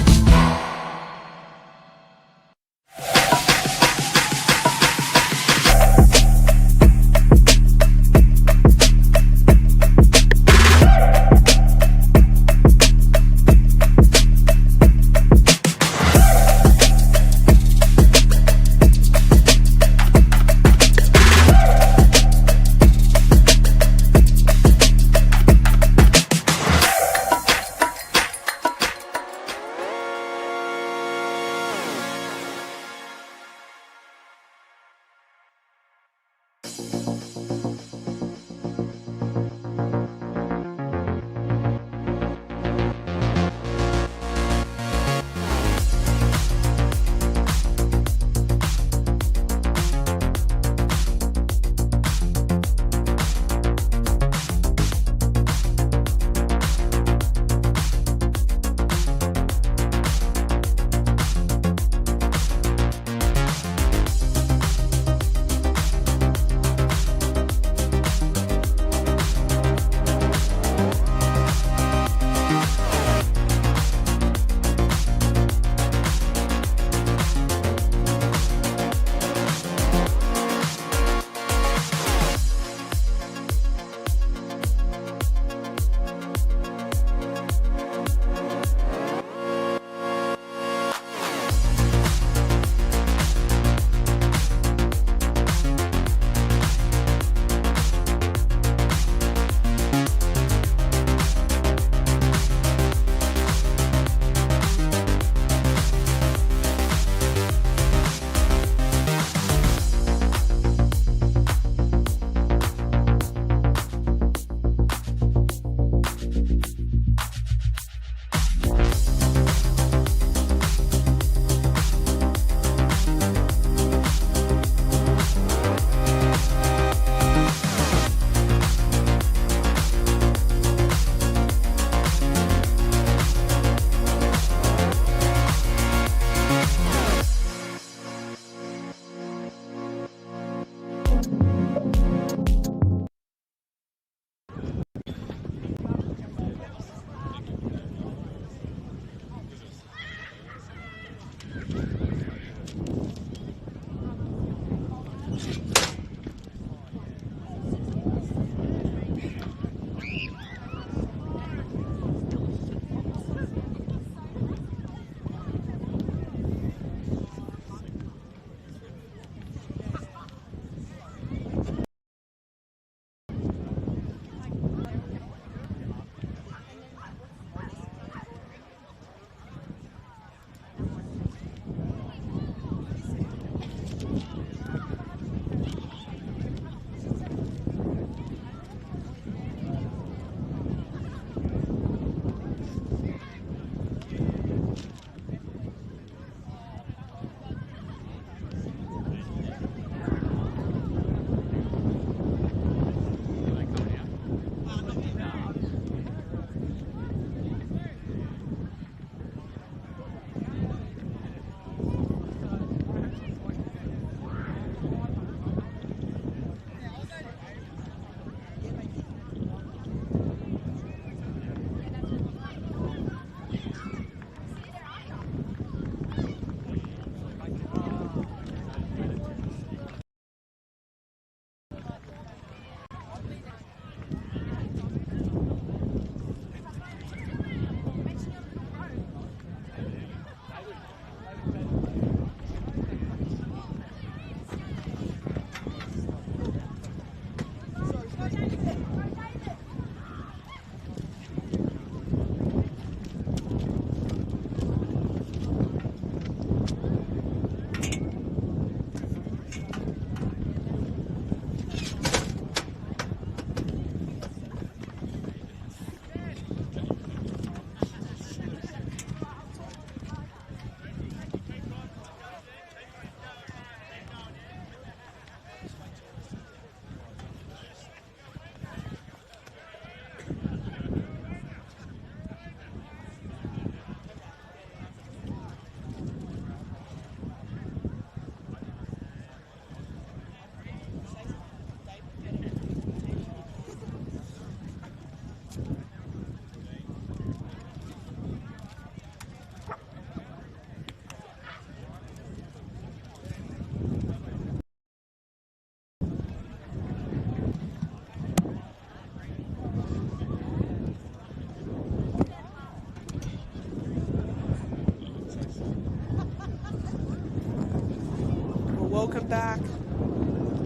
welcome back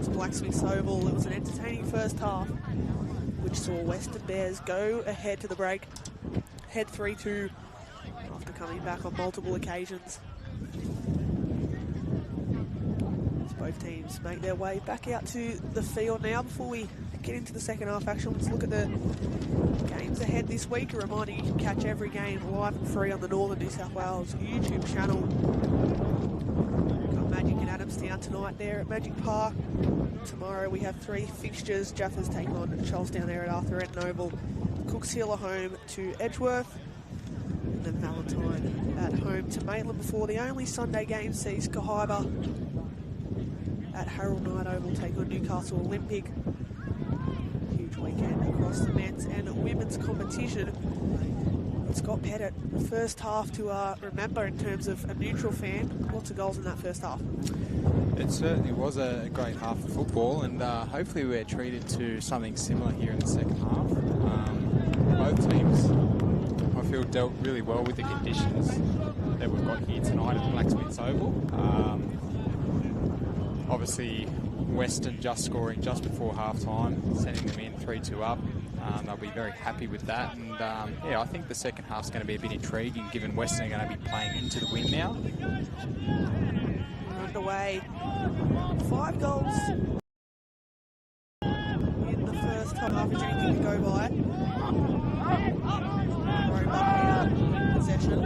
to Blacksmith's Oval. It was an entertaining first half, which saw Weston Bears go ahead to the break, head 3-2 after coming back on multiple occasions. As both teams make their way back out to the field now. Before we get into the second half action, let's look at the games ahead this week. A reminder, you can catch every game live and free on the Northern New South Wales YouTube channel. Got Magic and Adamstown tonight there at Magic Park. Tomorrow we have 3 fixtures. Jaffers take on Charlestown there at Arthur Etten Oval. Cooks Hill are home to Edgeworth. And then Valentine at home to Maitland before the only Sunday game sees Cohiba at Harold Knight Oval take on Newcastle Olympic. Huge weekend across the men's and women's competition. Scott Pettit, the first half to remember in terms of a neutral fan. Lots of goals in that first half. It certainly was a great half of football, and hopefully we're treated to something similar here in the second half. Both teams, I feel, dealt really well with the conditions that we've got here tonight at the Blacksmith's Oval. Obviously, Weston just scoring just before half-time, sending them in 3-2 up. They'll be very happy with that. And, yeah, I think the second half's going to be a bit intriguing, given Weston are going to be playing into the win now. We're underway. 5 goals in the first half. Is anything to go by? Possession.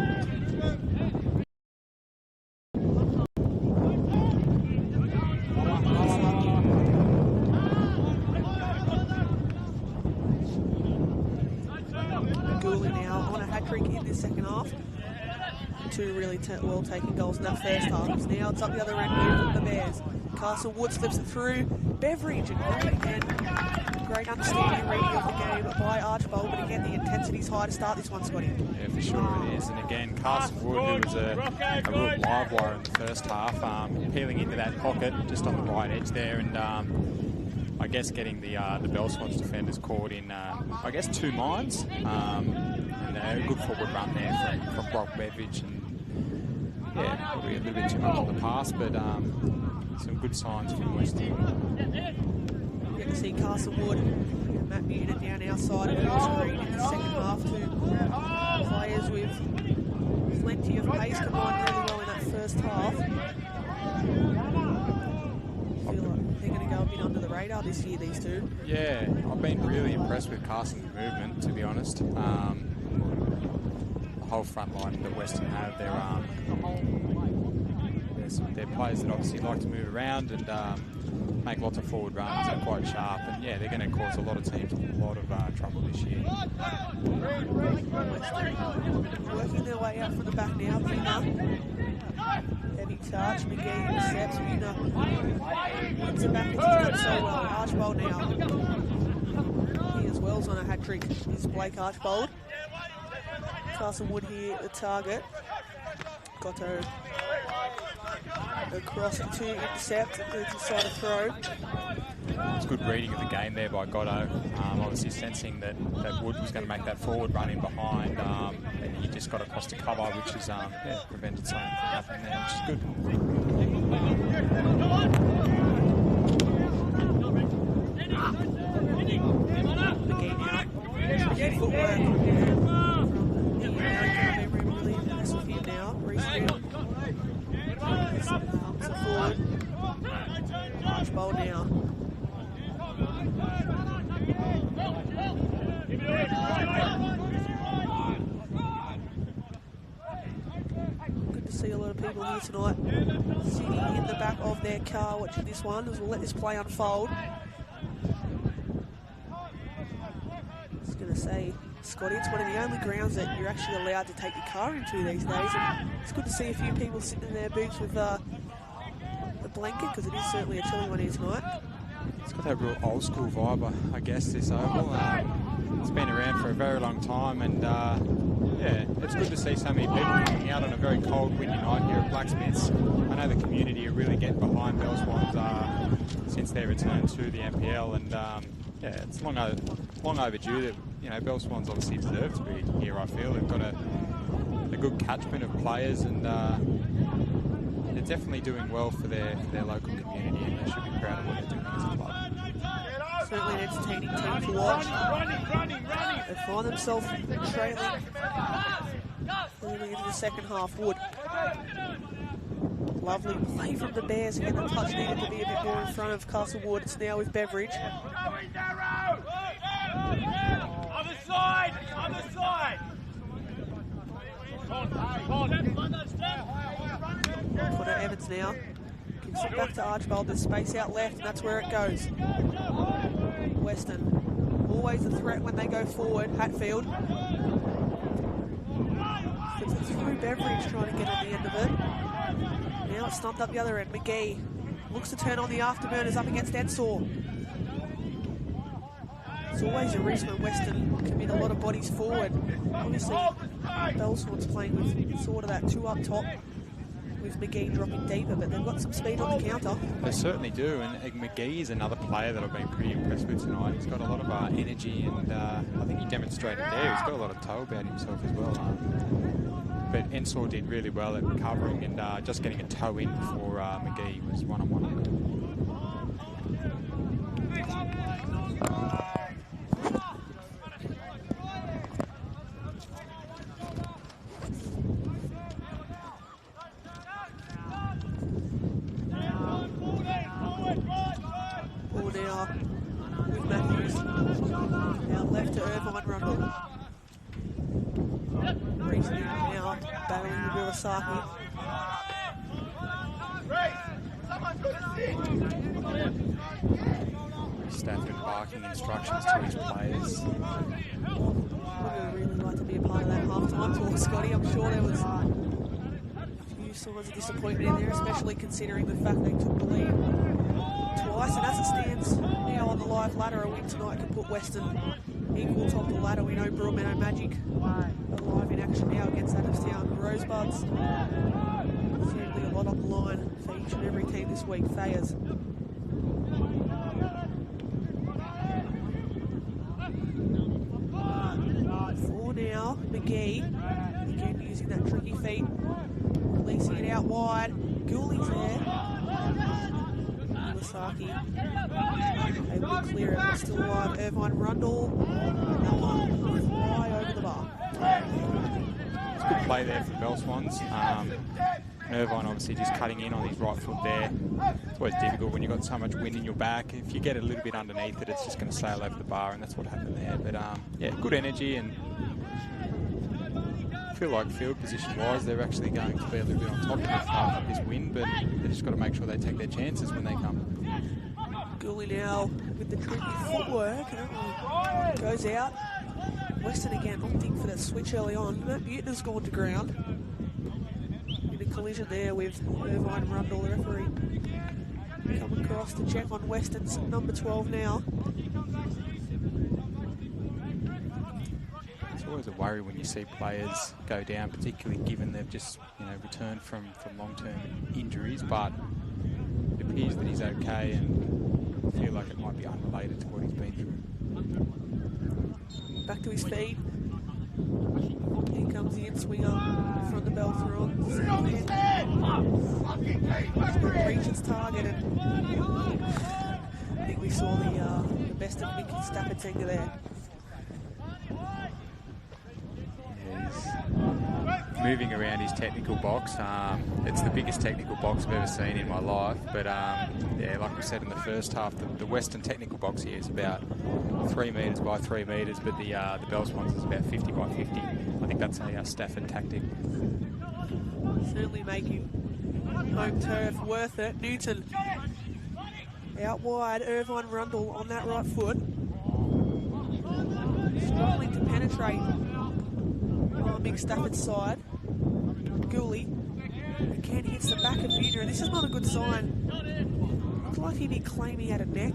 In this second half. 2 really well taken goals in that first half. Now it's up the other end with the Bears. Castle Wood slips it through. Beveridge, and great understanding reading of the game by Archbold, but again the intensity's high to start this one, Scotty. Yeah, for sure it is. And again, Castle Wood, who was a real live wire in the first half, peeling into that pocket just on the right edge there, and I guess getting the Bell Swans defenders caught in, I guess, 2 minds. And a good forward run there from Brock Beveridge, and yeah, probably a little bit too much on the pass, but some good signs from Weston. Get to see Castlewood and Matt Newton down outside of the screen in the second half. 2 players with plenty of pace combined really well in that first half. I feel like they're going to go a bit under the radar this year, these 2. Yeah, I've been really impressed with Carson's movement, to be honest. The whole front line that Weston have, they're players that obviously like to move around and make lots of forward runs. They're quite sharp, and yeah, they're going to cause a lot of teams a lot of trouble this year. Working their way out from the back now. Vina, heavy touch. McGee intercepts. Vina wins it back. It's done so well. Archbold now. He as well's on a hat trick. Is Blake Archbold. Castlewood here at the target. Gotto across to intercept. It's inside a throw. It's good reading of the game there by Gotto. Obviously sensing that Wood was going to make that forward run in behind, and he just got across to cover, which has prevented something from happening there, which is good. Again now. Good footwork. Really impressed with him now. Reese Pumps it forward. Archbold now. Good to see a lot of people here tonight sitting in the back of their car watching this one as we'll let this play unfold. I was going to say, Scotty, it's one of the only grounds that you're actually allowed to take your car into these days. And it's good to see a few people sitting in their boots with the blanket, because it is certainly a chilly one here tonight. It's got that real old school vibe, I guess, this oval. It's been around for a very long time, and yeah, it's good to see so many people coming out on a very cold, windy night here at Blacksmiths. I know the community are really getting behind Bell Swans since their return to the NPL, and yeah, it's long overdue that, you know, Bell Swans obviously deserve to be here, I feel. They've got a good catchment of players, and they're definitely doing well for their local community, and they should be proud of what they're doing as a club. Certainly an entertaining team to watch. They find themselves trailing early into the second half. Wood. Lovely play from the Bears. Again, the touch needed to be a bit more in front of Castlewood. It's now with Beveridge. Other side! Other side! Connor Evans now. Gives it back to Archibald. There's space out left, and that's where it goes. Weston. Always a threat when they go forward. Hatfield. Puts it through Beveridge, trying to get on the end of it. Now it's stumped up the other end. McGee looks to turn on the afterburners up against Ensor. It's always a risk when Weston commit a lot of bodies forward. Obviously, Bellsworth's playing with sort of that two up top, with McGee dropping deeper, but they've got some speed on the counter. They certainly do, and McGee is another player that I've been pretty impressed with tonight. He's got a lot of energy, and I think he demonstrated there. He's got a lot of toe about himself as well. But Ensor did really well at recovering, and just getting a toe in before McGee was one-on-one. Ball now with Matthews. Now left to Irvine Rundle. Reaching in now, battling with Iwasaki. Stafford barking instructions to his players. I would really like to be a part of that half-time talk, Scotty. I'm sure there was a few signs of disappointment in there, especially considering the fact they took the lead twice. And as it stands now on the live ladder, a win tonight can put Weston equal top of the ladder. We know Broadmeadow Magic are live in action now against Adamstown Rosebuds. Certainly a lot on the line for each and every team this week. Thayers. For now, McGee. Again using that tricky feet. Releasing it out wide. Gooley's there. Iwasaki able to clear it, but still alive. Irvine Rundle. That one fly over the bar. It's a good play there for Bell Swans. Irvine obviously just cutting in on his right foot there. It's always difficult when you've got so much wind in your back. If you get a little bit underneath it, it's just going to sail over the bar, and that's what happened there. But yeah, good energy, and I feel like field position-wise, they're actually going to be a little bit on top of this wind, but they've just got to make sure they take their chances when they come. Gooley now with the tricky footwork. Goes out. Weston again opting for that switch early on. Matt Buettner's gone to ground. In a collision there with Irvine Rundle, the referee. Come across to check on Weston's number 12 now. It's always a worry when you see players go down, particularly given they've just returned from long-term injuries, but it appears that he's okay, and I feel like it might be unrelated to what he's been through. Back to his feet. Here comes the in-swinger from the bell through on. Reach its target, and I think we saw the best of Mick Stafford-Tenga there. He's moving around his technical box. It's the biggest technical box I've ever seen in my life, but yeah, like we said in the first half, the Western technical box here is about 3 metres by 3 metres, but the Bell Swans is about 50 by 50. I think that's a Stafford tactic. Certainly making home turf worth it. Newton out wide. Irvine Rundle on that right foot. Struggling to penetrate on Mick Stafford's side. Gooley again hits the back of Buettner, and this is not a good sign. Looked like he did claim he had a neck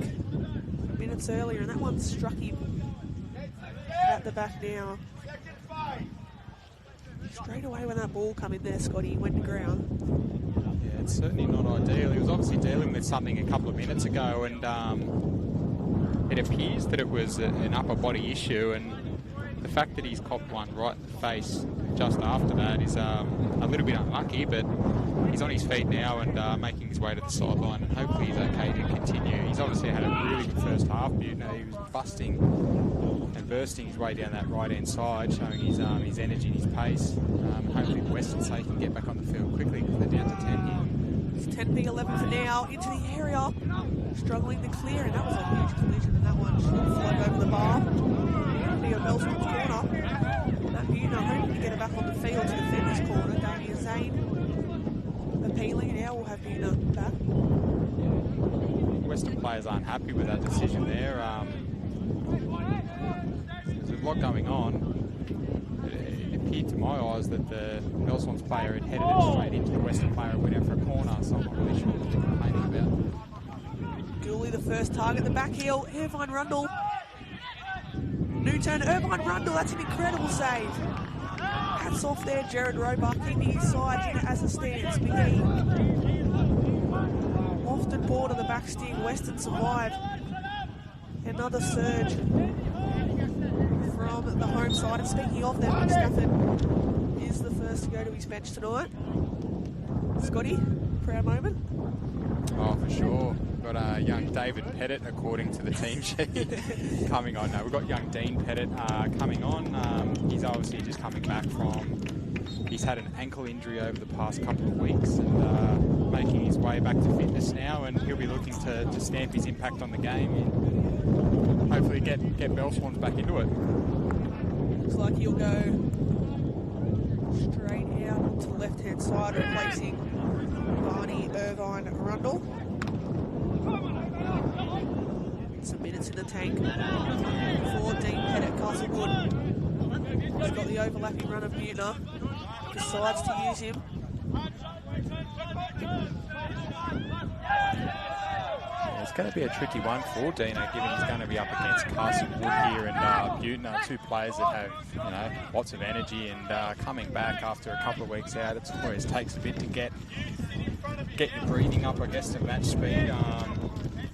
minutes earlier, and that one struck him at the back now. Straight away when that ball come in there, Scotty, he went to ground. Yeah, it's certainly not ideal. He was obviously dealing with something a couple of minutes ago, and it appears that it was an upper body issue, and the fact that he's copped one right in the face just after that is a little bit unlucky, but he's on his feet now and making his way to the sideline, and hopefully he's okay to continue. He's obviously had a really good first half. He was busting and bursting his way down that right-hand side, showing his energy and his pace. Hopefully Weston say he can get back on the field quickly because they're down to 10 here. It's 10v11 for now, into the area, struggling to clear, and that was a huge collision, and that one should float over the bar. Theo Bellsman's corner. Matt Buhner hoping to get it back on the field to defend this corner. Damien Zane appealing, and now we'll have Buhner back. Western players aren't happy with that decision there. There's a lot going on. It appeared to my eyes that the Bellswan's player had headed it straight into the Western player and went out for a corner, so I'm not really sure what they're complaining about. Gooley the first target, the back heel, Irvine Rundle. New turn, Irvine Rundle, that's an incredible save. Hats off there, Jared Roebuck into his side, in it as it stands. McGee often ball to the back sting, Weston survived. Another surge from the home side. And speaking of them, Nick Stafford is the first to go to his bench tonight. Scotty, proud moment? Oh, for sure. Got young David Pettit, according to the team sheet, coming on. No, we've got young Dean Pettit coming on. He's obviously just coming back from... He's had an ankle injury over the past couple of weeks and making his way back to fitness now, and he'll be looking to stamp his impact on the game and hopefully get Bellswans back into it. Looks like he'll go straight out to the left-hand side, replacing Barney Irvine Rundle. Some minutes in the tank for Dean Pettit. Castlewood. He's got the overlapping run of Buhner. Decides to use him. Yeah, it's going to be a tricky one for Dino, given he's going to be up against Castlewood here and Buhner, two players that have lots of energy and coming back after a couple of weeks out. It always takes a bit to get your breathing up, I guess, to match speed.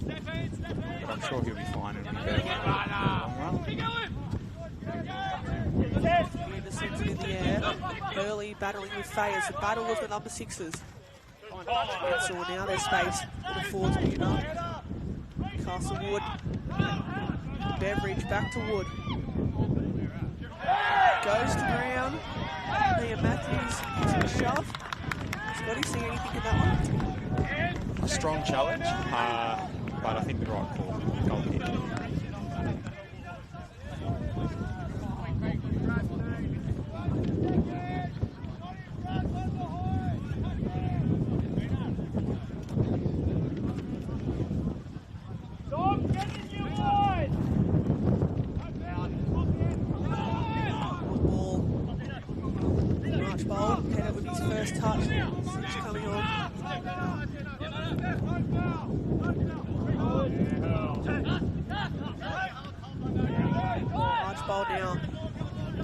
But I'm sure he'll be fine and be better for the long run. Sends it in the air. Early battling with Fayers. The battle of the number sixes. And so now there's space for the forwards. Buhner. Castlewood. Beveridge back to Wood. Goes to ground. Liam Matthews into the shove. Scotty, see anything in that one? A strong challenge, but I think the right call. Goal kick.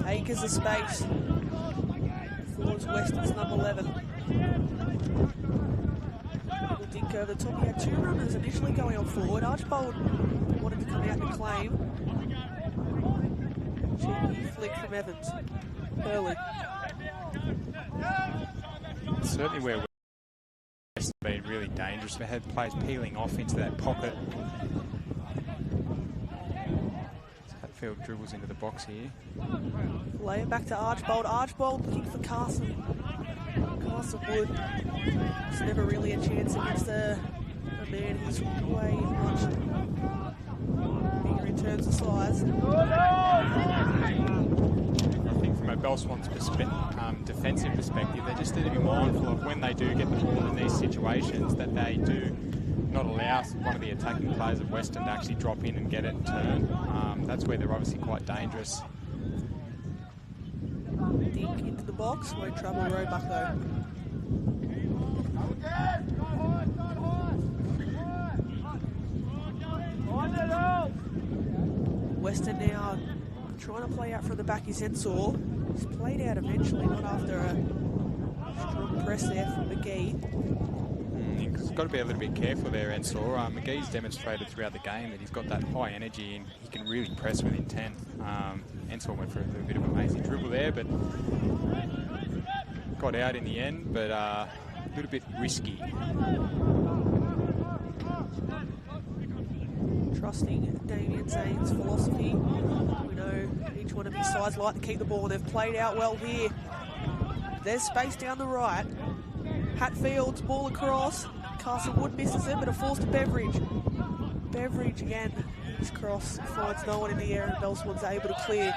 Acres of space towards Weston's number 11. We'll dink over the top. He had two runners initially going on forward. Archbold wanted to come out and claim. Cheeky flick from Evans. Early. Certainly where Weston has been really dangerous. They had players peeling off into that pocket. Hatfield dribbles into the box here. Lay it back to Archbold. Archbold looking for Castlewood. It's never really a chance against a man who's way much bigger in terms of size. I think from a Bellswan's defensive perspective, they just need to be mindful of when they do get the ball in these situations that they do not allow one of the attacking players of Weston to actually drop in and get it and turn. That's where they're obviously quite dangerous. Dink into the box, won't trouble Roebuck though. Weston now trying to play out from the back is Ensor. He's played out eventually, not after a strong press there from McGee. He's got to be a little bit careful there, Ensor. McGee's demonstrated throughout the game that he's got that high energy and he can really press with intent. Ensor went for a little bit of a lazy dribble there, but got out in the end. But a little bit risky. Trusting Damien Zane's philosophy. We know each one of these sides like to keep the ball, and they've played out well here. There's space down the right. Hatfield's ball across. Castlewood misses it, but it falls to Beveridge. Beveridge again. His cross finds no one in the air, and Belmont's able to clear.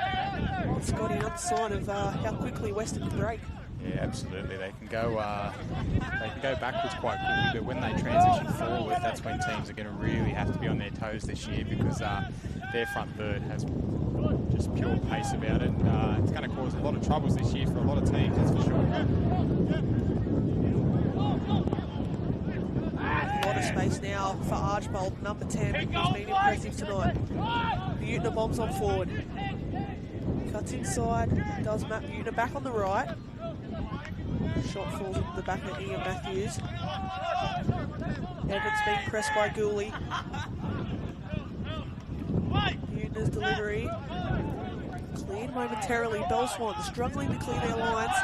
Scotty on the sign of how quickly Weston can break. Yeah, absolutely. They can go backwards quite quickly, but when they transition forward, that's when teams are going to really have to be on their toes this year, because their front third has just pure pace about it. It's going to cause a lot of troubles this year for a lot of teams, that's for sure. A lot of space now for Archbold, number 10, who's been impressive tonight. Butner bombs on forward. Cuts inside, does Matt Butner back on the right. Shot falls into the back of Ian Matthews. Evans being pressed by Gooley. Butner's delivery. Cleared momentarily. Belmont struggling to clear their lines.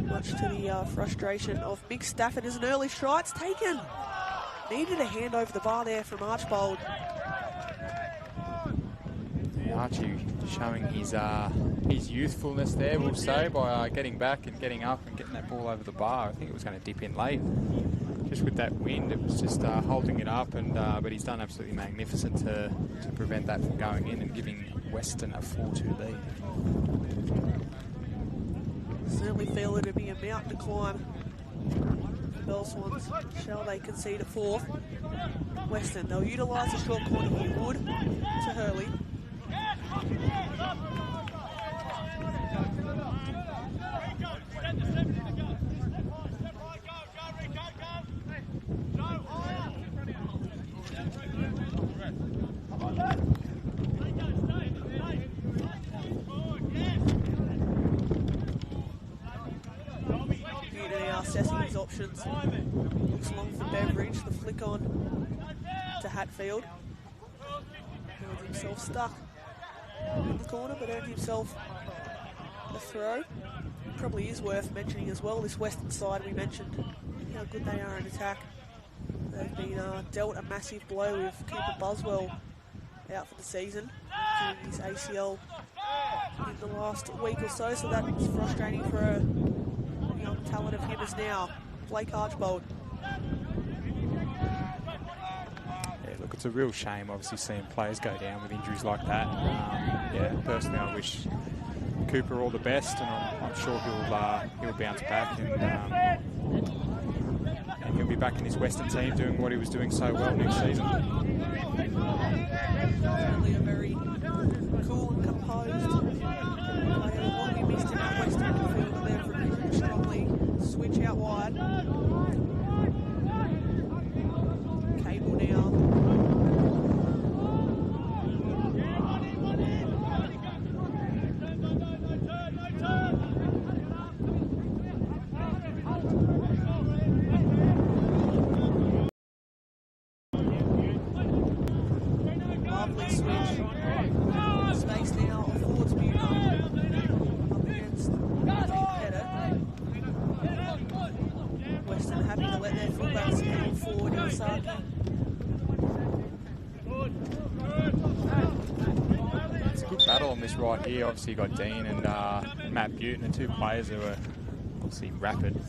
Much to the frustration of Mick Stafford as an early shot's taken. Needed a hand over the bar there from Archbold. Archie showing his youthfulness there, we'll say, by getting back and getting up and getting that ball over the bar. I think it was going to dip in late. Just with that wind, it was just holding it up, and but he's done absolutely magnificent to prevent that from going in and giving Weston a 4-2 lead. Certainly feel it'll be a mountain to climb. Belmont, shall they concede a fourth? Weston, they'll utilise the short corner here. Wood to Hurley. Butner now assessing his options. Looks long for Beveridge. The flick on to Hatfield. Finds himself stuck in the corner, but earned himself a throw. Probably is worth mentioning as well, this Western side we mentioned, how good they are in attack. They've been dealt a massive blow with Cooper Buswell out for the season during his ACL in the last week or so, so that's frustrating for a young talent of him as now. Blake Archbold. Look, it's a real shame, obviously, seeing players go down with injuries like that. Personally, I wish Cooper all the best, and I'm sure he'll bounce back, and he'll be back in his Western team doing what he was doing so well next season. Certainly a very cool and composed player. What we missed in that Western midfield there for him strongly. Switch out wide. Cable now. Right here, obviously you got Dean and Matt Butner, two players who are obviously rapid.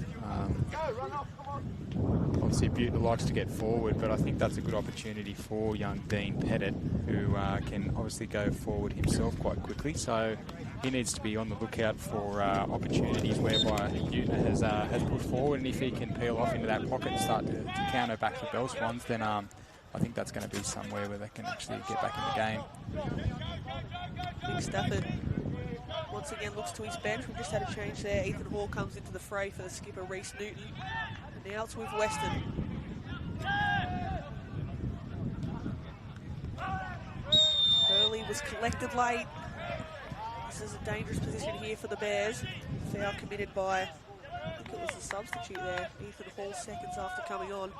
Obviously Butner likes to get forward, but I think that's a good opportunity for young Dean Pettit, who can obviously go forward himself quite quickly. So he needs to be on the lookout for opportunities whereby Butner has put forward, and if he can peel off into that pocket and start to counter back the Bell Swans, then I think that's going to be somewhere where they can actually get back in the game. Mick Stafford once again looks to his bench. We've just had a change there. Ethan Hall comes into the fray for the skipper, Reece Newton. And now it's with Weston. Hurley was collected late. This is a dangerous position here for the Bears. Foul committed by, I think it was the substitute there, Ethan Hall, seconds after coming on.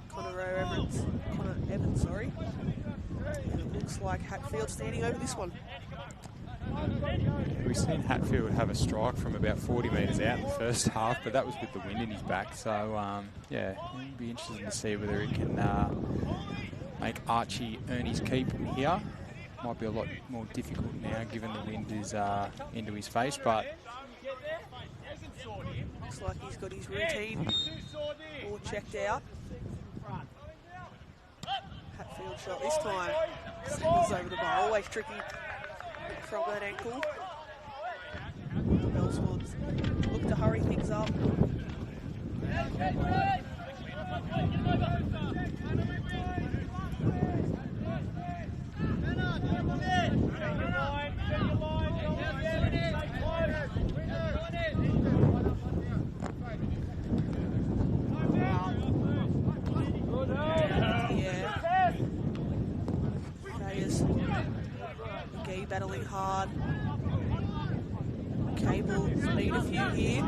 Connor Evans, sorry. And it looks like Hatfield standing over this one. We've seen Hatfield have a strike from about 40 metres out in the first half, but that was with the wind in his back. So, yeah, it'll be interesting to see whether he can make Archie earn his keep here. Might be a lot more difficult now given the wind is into his face, but looks like he's got his routine all checked out. Hatfield shot this time. Singles over the bar, always tricky from that ankle. Bell Swans look to hurry things up. McGee battling hard. Cable speed a few here.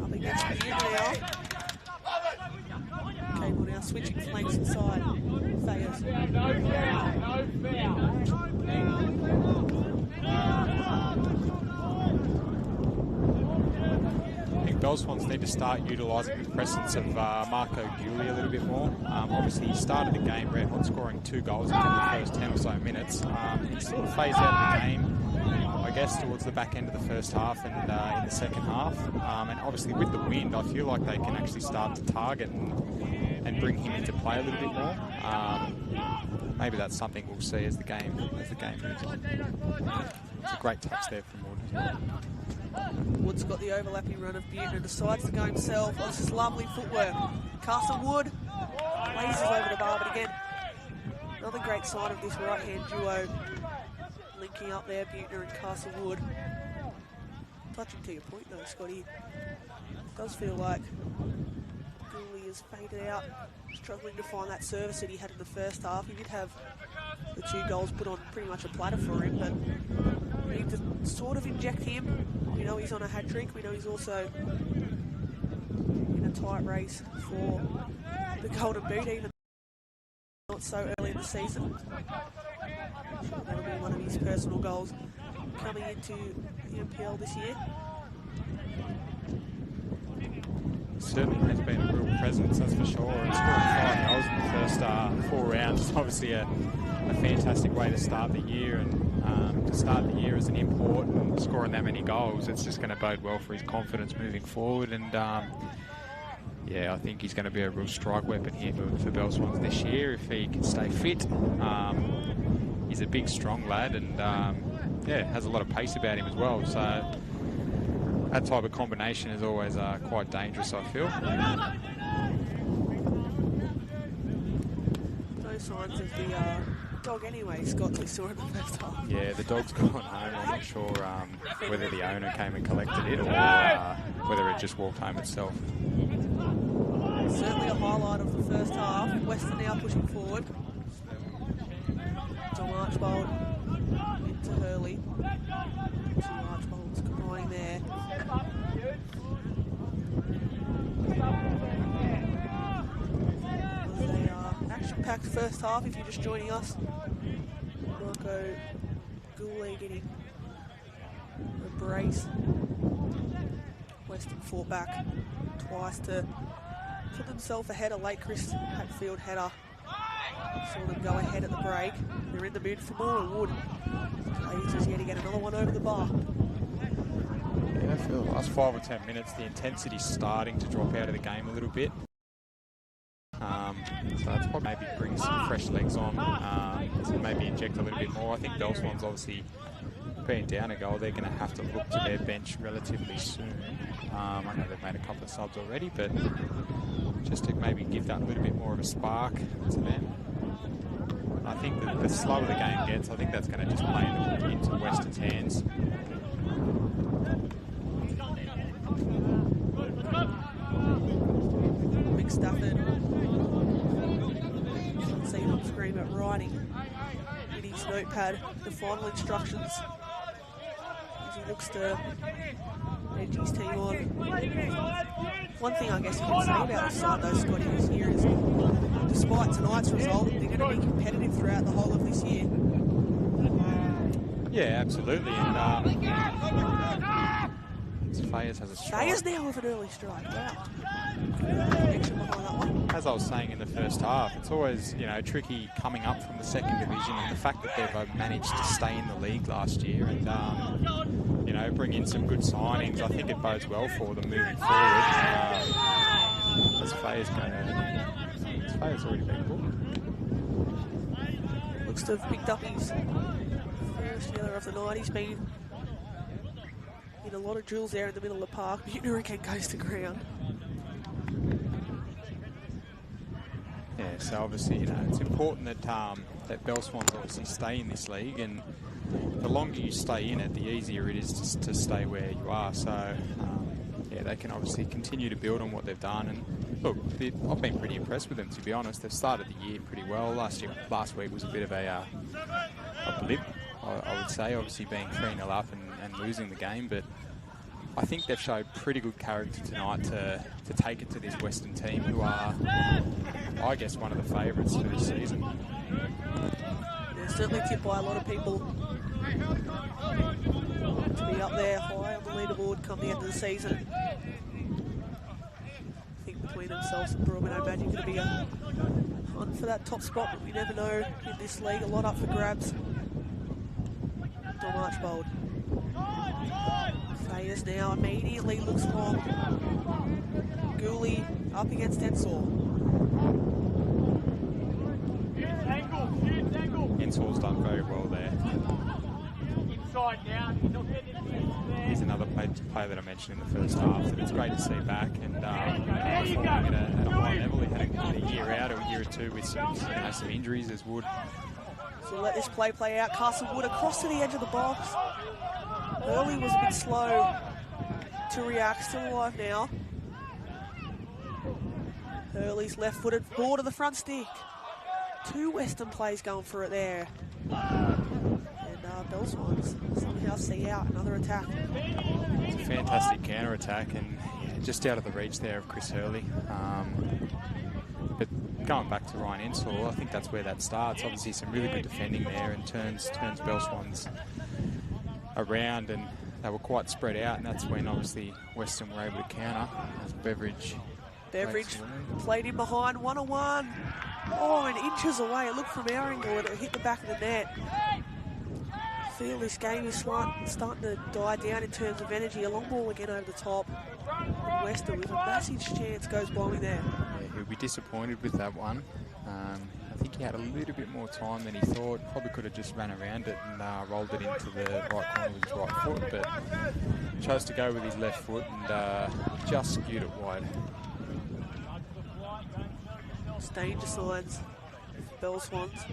Up against the now. Cable now switching flanks inside. Thayers. I think Bell Swans need to start utilising the presence of Marco Gulli a little bit more. Obviously, he started the game red hot, scoring 2 goals in the first 10 or so minutes. He sort of phased out of the game, I guess, towards the back end of the first half and in the second half. And obviously, with the wind, I feel like they can actually start to target and bring him into play a little bit more. Maybe that's something we'll see as the game moves on. It's a great touch there from Wood as well. Wood's got the overlapping run of Buettner, decides to go himself. Oh, this is lovely footwork. Carson Wood blazes over the bar, but again, another great sign of this right-hand duo linking up there, Buettner and Carson Wood. Touching to your point though, Scotty. It does feel like Gooley has faded out, struggling to find that service that he had in the first half. He did have the 2 goals put on pretty much a platter for him, but we need to sort of inject him. We know he's on a hat-trick. We know he's also in a tight race for the Golden Boot, even not so early in the season. That'll be one of his personal goals coming into the NPL this year. Certainly has been a real presence, that's for sure. And scoring 5 goals in the first 4 rounds is obviously a fantastic way to start the year, and to start the year as an import and scoring that many goals, it's just going to bode well for his confidence moving forward. And yeah, I think he's going to be a real strike weapon here for Bell Swans this year if he can stay fit. He's a big, strong lad, and yeah, has a lot of pace about him as well. So that type of combination is always quite dangerous, I feel. No signs of the dog anyway, Scott, we saw in the first half. Yeah, the dog's gone home. I'm not sure whether the owner came and collected it or whether it just walked home itself. Certainly a highlight of the first half. Weston now pushing forward. Tom Archbold into Hurley. 2 Archbolds combining there. Action-packed first half if you're just joining us. Marco Goulet getting a brace. Weston fought back twice to put themselves ahead. A late Chris Hatfield header. Saw them go ahead at the break. They're in the mood for more, and Wood is yet to get another one over the bar. Yeah, I feel the last 5 or 10 minutes, the intensity's starting to drop out of the game a little bit. So that's probably maybe bring some fresh legs on, to maybe inject a little bit more. I think Bell Swans obviously being down a goal, they're going to have to look to their bench relatively soon. I know they've made a couple of subs already, but just to maybe give that a little bit more of a spark to them. I think that the slower the game gets, I think that's going to just play into Weston's hands. Big Stafford. See it on screen, but writing in his notepad the final instructions as he looks to edge his team on. One thing I guess you can say about the side though, Scotty, this year is despite tonight's result, they're going to be competitive throughout the whole of this year. Yeah, absolutely. And Fayez has a strike. Fayez now with an early strike. Wow. Connection behind that one. As I was saying in the first half, it's always, you know, tricky coming up from the second division, and the fact that they've managed to stay in the league last year and, you know, bring in some good signings, I think it bodes well for them moving forward. As Fayez already been booked. Looks to have picked up his first yellow of the night. He's been in a lot of drills there in the middle of the park. Hurricane goes to ground. Yeah, so obviously, you know, it's important that that Bell Swans obviously stay in this league, and the longer you stay in it, the easier it is to stay where you are. So, yeah, they can obviously continue to build on what they've done. And look, I've been pretty impressed with them, to be honest. They've started the year pretty well. Last week was a bit of a blip, I would say, obviously being 3-0 up and losing the game, but I think they've showed pretty good character tonight to take it to this Weston team, who are, I guess, one of the favourites for this season. Yeah, certainly tipped by a lot of people to be up there high on the leaderboard come the end of the season. I think between themselves and Broome, I imagine going to be a hunt for that top spot, but we never know in this league. A lot up for grabs. Dom Archbold. Fayez now immediately looks long. Gooley up against Ensor. Ensor's done very well there. Inside now. He's another player that I mentioned in the first half that it's great to see back and performing at a high level. He had a year out or a year or two with some injuries as Wood. So let this play out. Carson Wood across to the edge of the box. Hurley was a bit slow to react. Still alive now. Hurley's left-footed ball to the front stick. Two Western plays going for it there. And Bell Swans somehow see out another attack. It's a fantastic counter-attack and just out of the reach there of Chris Hurley. But going back to Ryan Ensor, I think that's where that starts. Obviously some really good defending there and turns Bell Swans around, and they were quite spread out, and that's when obviously Weston were able to counter as Beveridge played in behind, 1-on-1. Oh, and inches away. It looked from our angle and it hit the back of the net. I feel this game is starting to die down in terms of energy. A long ball again over the top. Weston with a massive chance goes blowing there. Yeah, he'll be disappointed with that one. I think he had a little bit more time than he thought. Probably could have just ran around it and rolled it into the right corner with his right foot, but chose to go with his left foot and just skewed it wide. Danger signs for Bell Swans.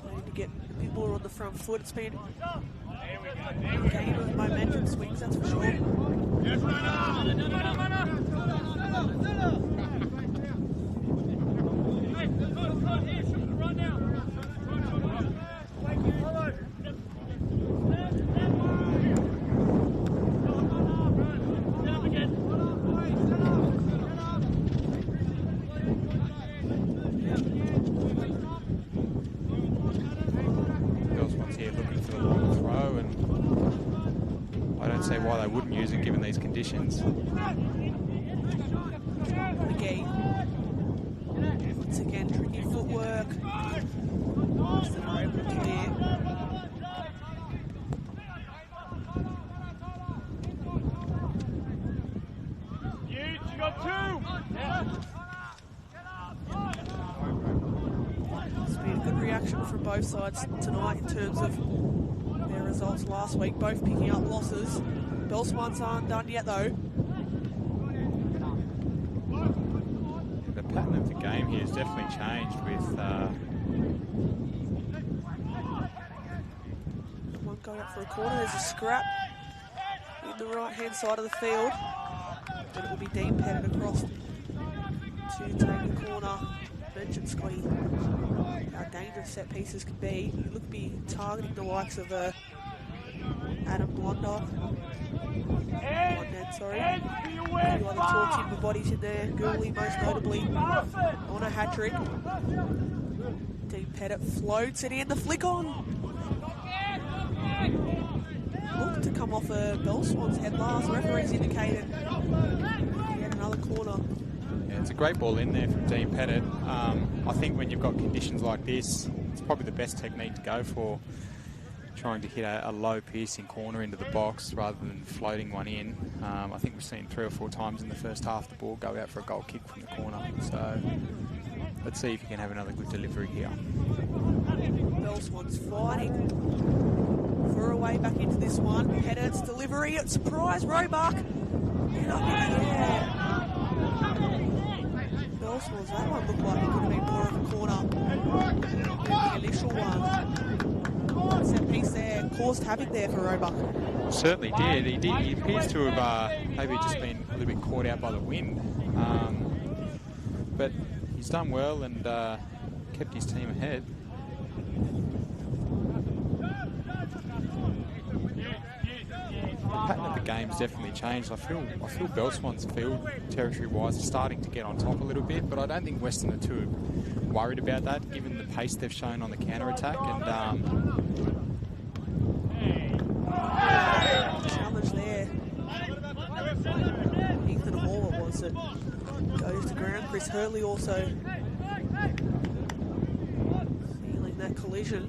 Trying to get a bit more on the front foot. It's been a game of momentum swings, that's for sure. Why they wouldn't use it given these conditions. McGee. Once again, tricky footwork. Weston are able to clear. You got two! It's been a good reaction from both sides tonight in terms of their results last week, both picking up losses. Bell Swans aren't done yet though. The pattern of the game here has definitely changed with one going up for a corner. There's a scrap in the right hand side of the field, but it will be deep headed across to take the corner. Mentioned Scotty how dangerous set pieces can be. You look to be targeting the likes of Adam Blonder. Sorry. A few other tall timber bodies in there. Gooley most notably on a hat-trick. Dean Pettit floats it in. The flick on. Looked to come off a Belmont head last. The referee's indicated yet another corner. Yeah, it's a great ball in there from Dean Pettit. I think when you've got conditions like this, it's probably the best technique to go for, trying to hit a low piercing corner into the box rather than floating one in. I think we've seen 3 or 4 times in the first half the ball go out for a goal kick from the corner. So let's see if you can have another good delivery here. Belmont's fighting for a way back into this one. Pettit's delivery, surprise Roebuck. And up in the air. Belmont's, that one looked like it could have been more of a corner than the initial one. Set piece there caused havoc there for Roebuck. Certainly did. He appears to have maybe just been a little bit caught out by the wind. But he's done well and kept his team ahead. The pattern of the game's definitely changed. I feel Belmont's field territory-wise is starting to get on top a little bit, but I don't think Weston are too worried about that, given the pace they've shown on the counter-attack. And challenge there. Ethan Hall it was that goes to ground. Chris Hurley also feeling that collision.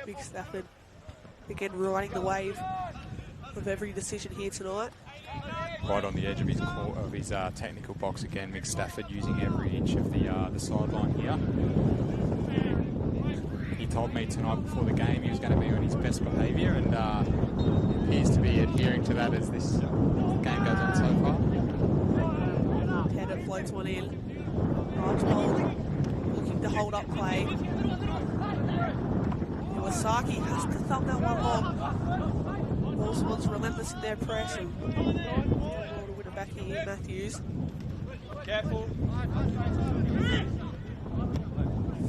Big Stafford again riding the wave of every decision here tonight. Right on the edge of his technical box again, Mick Stafford using every inch of the sideline here. He told me tonight before the game he was going to be on his best behaviour, and appears to be adhering to that as this game goes on so far. Pettit floats one in. Archbold looking to hold up play. Iwasaki has to thumb that one long. Belmont's relentless in their press and to win it back here, Matthews. Careful.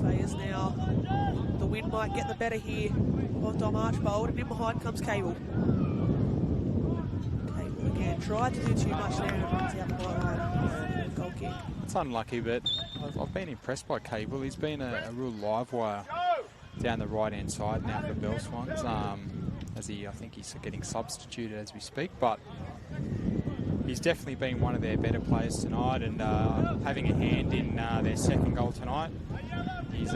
Fayers now. The wind might get the better here of Dom Archbold, and in behind comes Cable. Cable again tried to do too much there and it runs out the byline. Goal kick. It's unlucky, but I've been impressed by Cable. He's been a real live wire down the right-hand side now for Belmont, as I think he's getting substituted as we speak, but he's definitely been one of their better players tonight, and having a hand in their second goal tonight, he's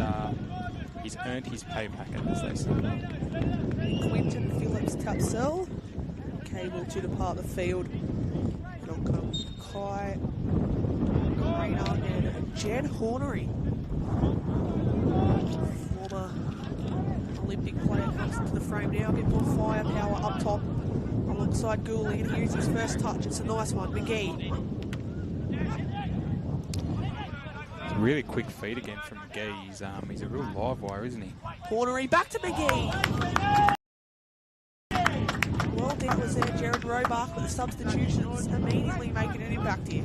earned his pay packet, as they say. Quinton Phillips Tapsell. Cable to depart the field. And on comes Kai Reno and Jed Hornery. Former Olympic player comes into the frame now. A bit more firepower up top alongside Gooley. And here's his first touch. It's a nice one. McGee. Really quick feed again from McGee. He's a real live wire, isn't he? Hornery back to McGee. Well, there was there Jared Roebuck, but the substitutions immediately making an impact here.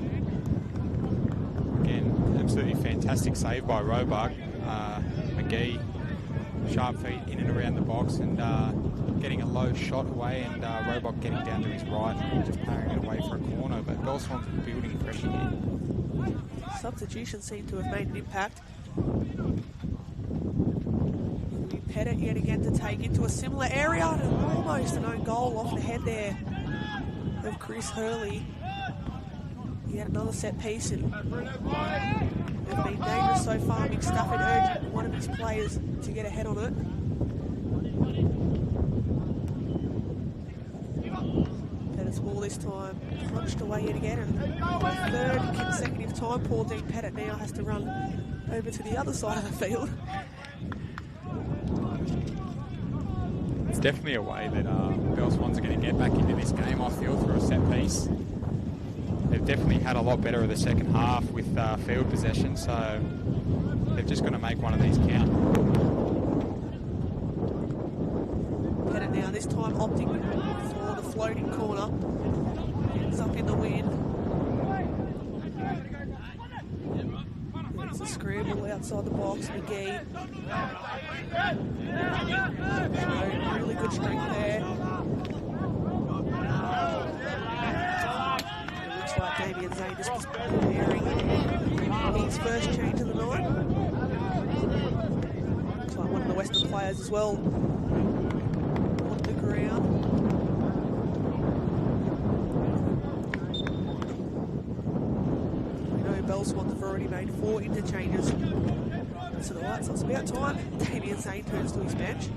Again, absolutely fantastic save by Roebuck. McGee, sharp feet in and around the box and getting a low shot away, and Roebuck getting down to his right and just parrying it away for a corner. But Belmont's building pressure here. Substitutions seem to have made an impact. Pettit yet again to take into a similar area, and almost an own goal off the head there of Chris Hurley. Yet another set piece, and they've been dangerous so far. Mick Stafford urging one of his players to get ahead on it. Pettit's ball this time punched away yet again, and for the third consecutive time Paul Dean Pettit now has to run over to the other side of the field. It's definitely a way that Belmont's are going to get back into this game, I feel, through a set piece. They've definitely had a lot better of the second half with field possession, so they've just got to make one of these count. Pettit now, this time opting for the floating corner. Ends up in the wind. It's a scramble outside the box. McGee. Really good strength there. It looks like Davey Damien Zane just preparing his first change of the night. Looks like one of the Western players as well on the ground. We know Belmont have already made 4 interchanges tonight, so it's about time Damien Zane turns to his bench.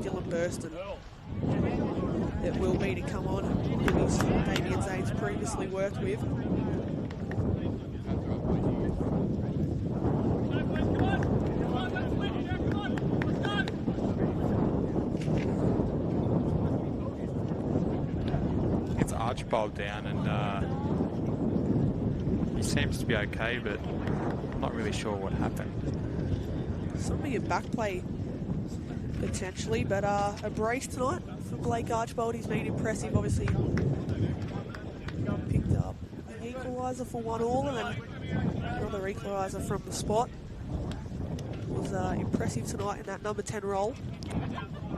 Dylan Burston. It will be to come on, who Damien Zane's previously worked with. It's Archibald down, and he seems to be okay, but I'm not really sure what happened. Something in back play potentially, but a brace tonight for Blake Archibald. He's been impressive, obviously. Picked up an equaliser for 1-1 and then another equaliser from the spot. Was impressive tonight in that number 10 role.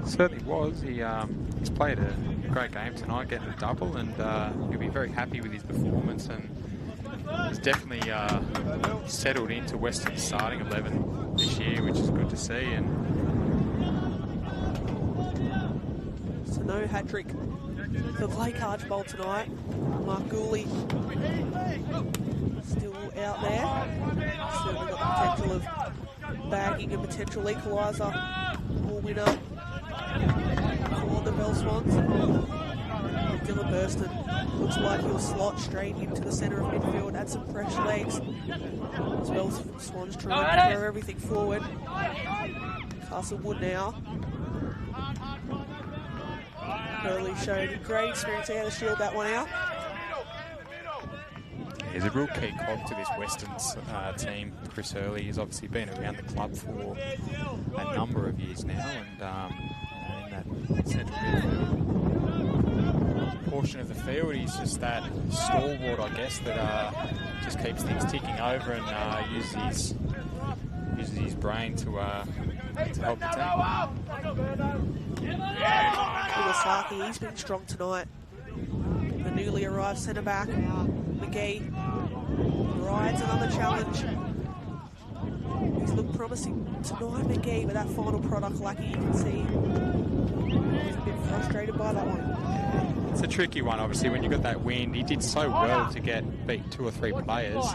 Certainly was. He's played a great game tonight, getting a double, and he'll be very happy with his performance, and he's definitely settled into Weston's starting 11 this year, which is good to see. And so no hat-trick for Blake Archibald tonight. Mark Gooley still out there. Certainly got the potential of bagging a potential equaliser or winner for the Bell Swans. Dylan Burston looks like he'll slot straight into the centre of midfield, add some fresh legs. As Bell Swans trying to throw everything forward. Castlewood now. Hurley showed great experience how to shield that one out. He's a real key cog to this Weston's team. Chris Hurley has obviously been around the club for a number of years now, and in that central midfield portion of the field, he's just that stalwart, I guess, that just keeps things ticking over and uses his brain to help the team. Iwasaki, he's been strong tonight. The newly arrived centre-back, McGee, rides another challenge. He's looked promising tonight, McGee, but that final product lucky, you can see. He's a bit frustrated by that one. It's a tricky one, obviously, when you got that wind. He did so well to beat 2 or 3 players.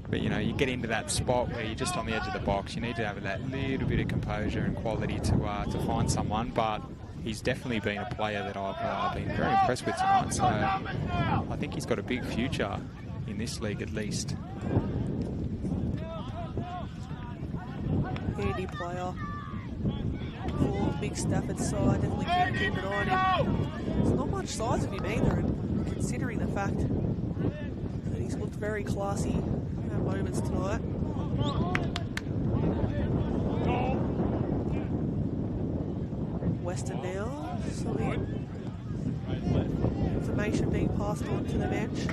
But, you know, you get into that spot where you're just on the edge of the box. You need to have that little bit of composure and quality to find someone. But he's definitely been a player that I've been very impressed with tonight. So I think he's got a big future in this league at least. Handy player for the big Stafford side. Definitely keep an eye on him. There's not much size of him either, and considering the fact that he's looked very classy at moments tonight. Weston now, some information being passed on to the bench.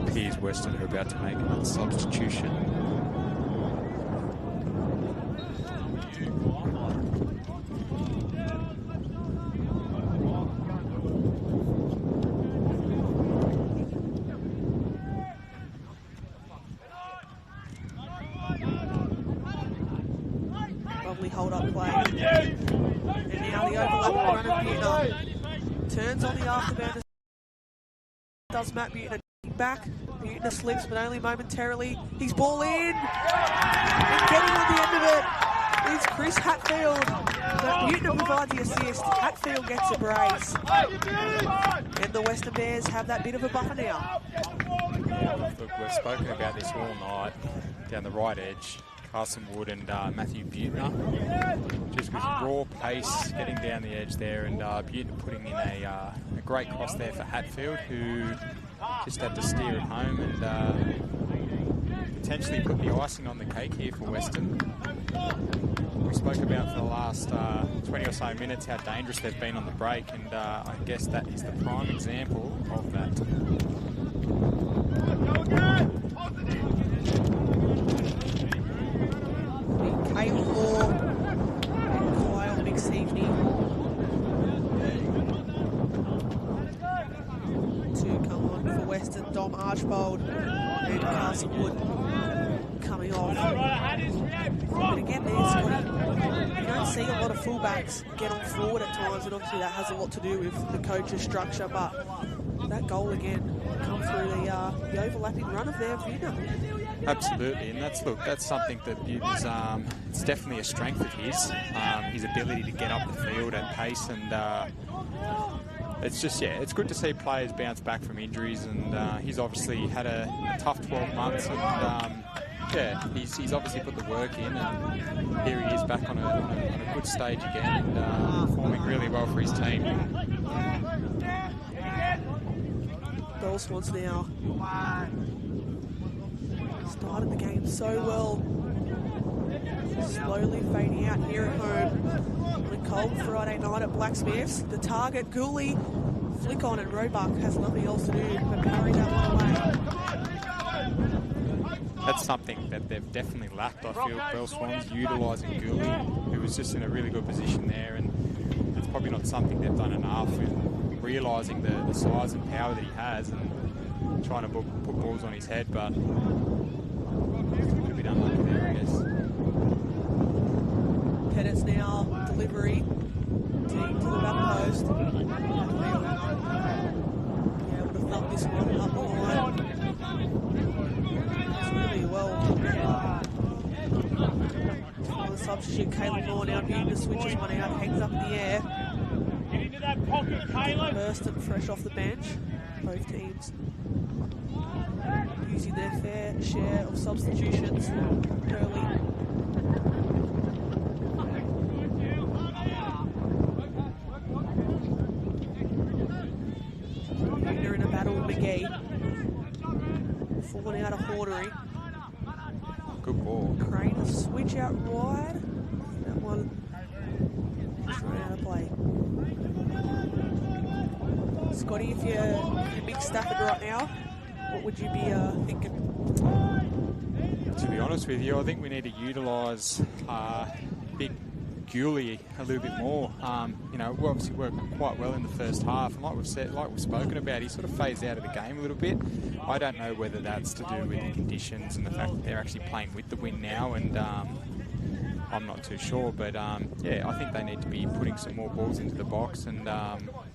Appears Weston are about to make a substitution. Lovely hold-up play. And now the overlapping run of Buettner. Turns on the afterburner. Does Matt Buettner back. Buettner slips, but only momentarily. He's ball in! And getting on the end of it is Chris Hatfield. But Buettner provides the assist. Hatfield gets a brace. And the Western Bears have that bit of a buffer now. Look, we've spoken about this all night. Down the right edge, Carson Wood and Matthew Buettner. Just with raw pace getting down the edge there, and Buettner putting in a great cross there for Hatfield, who just had to steer it home and potentially put the icing on the cake here for Weston. We spoke about for the last 20 or so minutes how dangerous they've been on the break, and I guess that is the prime example of that. Kayla Moore and Kyle McSeaveny to come on for Weston. Dom Archbold and Carson Wood coming off. But again, there, Scotty, you don't see a lot of fullbacks get on forward at times, and obviously that has a lot to do with the coach's structure, but that goal again come through the overlapping run of their winner. Absolutely, and that's something that is it's definitely a strength of his ability to get up the field at pace, and it's just, it's good to see players bounce back from injuries, and he's obviously had a tough 12 months, and he's obviously put the work in, and here he is back on a good stage again, and performing really well for his team. Bell Swans now started the game so well, slowly fading out here at home on a cold Friday night at Blacksmiths. The target, Gooley, flick on, and Roebuck has nothing else to do but carry that one away. That's something that they've definitely lacked, I feel, Bell Swans, utilising Gooley, who was just in a really good position there, and it's probably not something they've done enough in realising the size and power that he has, and trying to put balls on his head, but a bit unlucky there, I guess. Pettit's now delivery deep to the back post. Yeah, would have felt this one up the line. It's really well. For the substitute, Caleb Moore now beginning to switch this one out, hangs up in the air. Get into that pocket, Caleb. Weston fresh off the bench. Both teams using their fair share of substitutions early. They're in a battle with McGee. Falling out of Hornery. Good ball. Crane a switch out wide. That one just ran out of play. Scotty, if you're Big Stafford right now, what would you be thinking? To be honest with you, I think we need to utilise Big Gooley a little bit more. We obviously worked quite well in the first half, and like we've spoken about, he sort of phased out of the game a little bit. I don't know whether that's to do with the conditions and the fact that they're actually playing with the wind now, and I'm not too sure, but I think they need to be putting some more balls into the box, and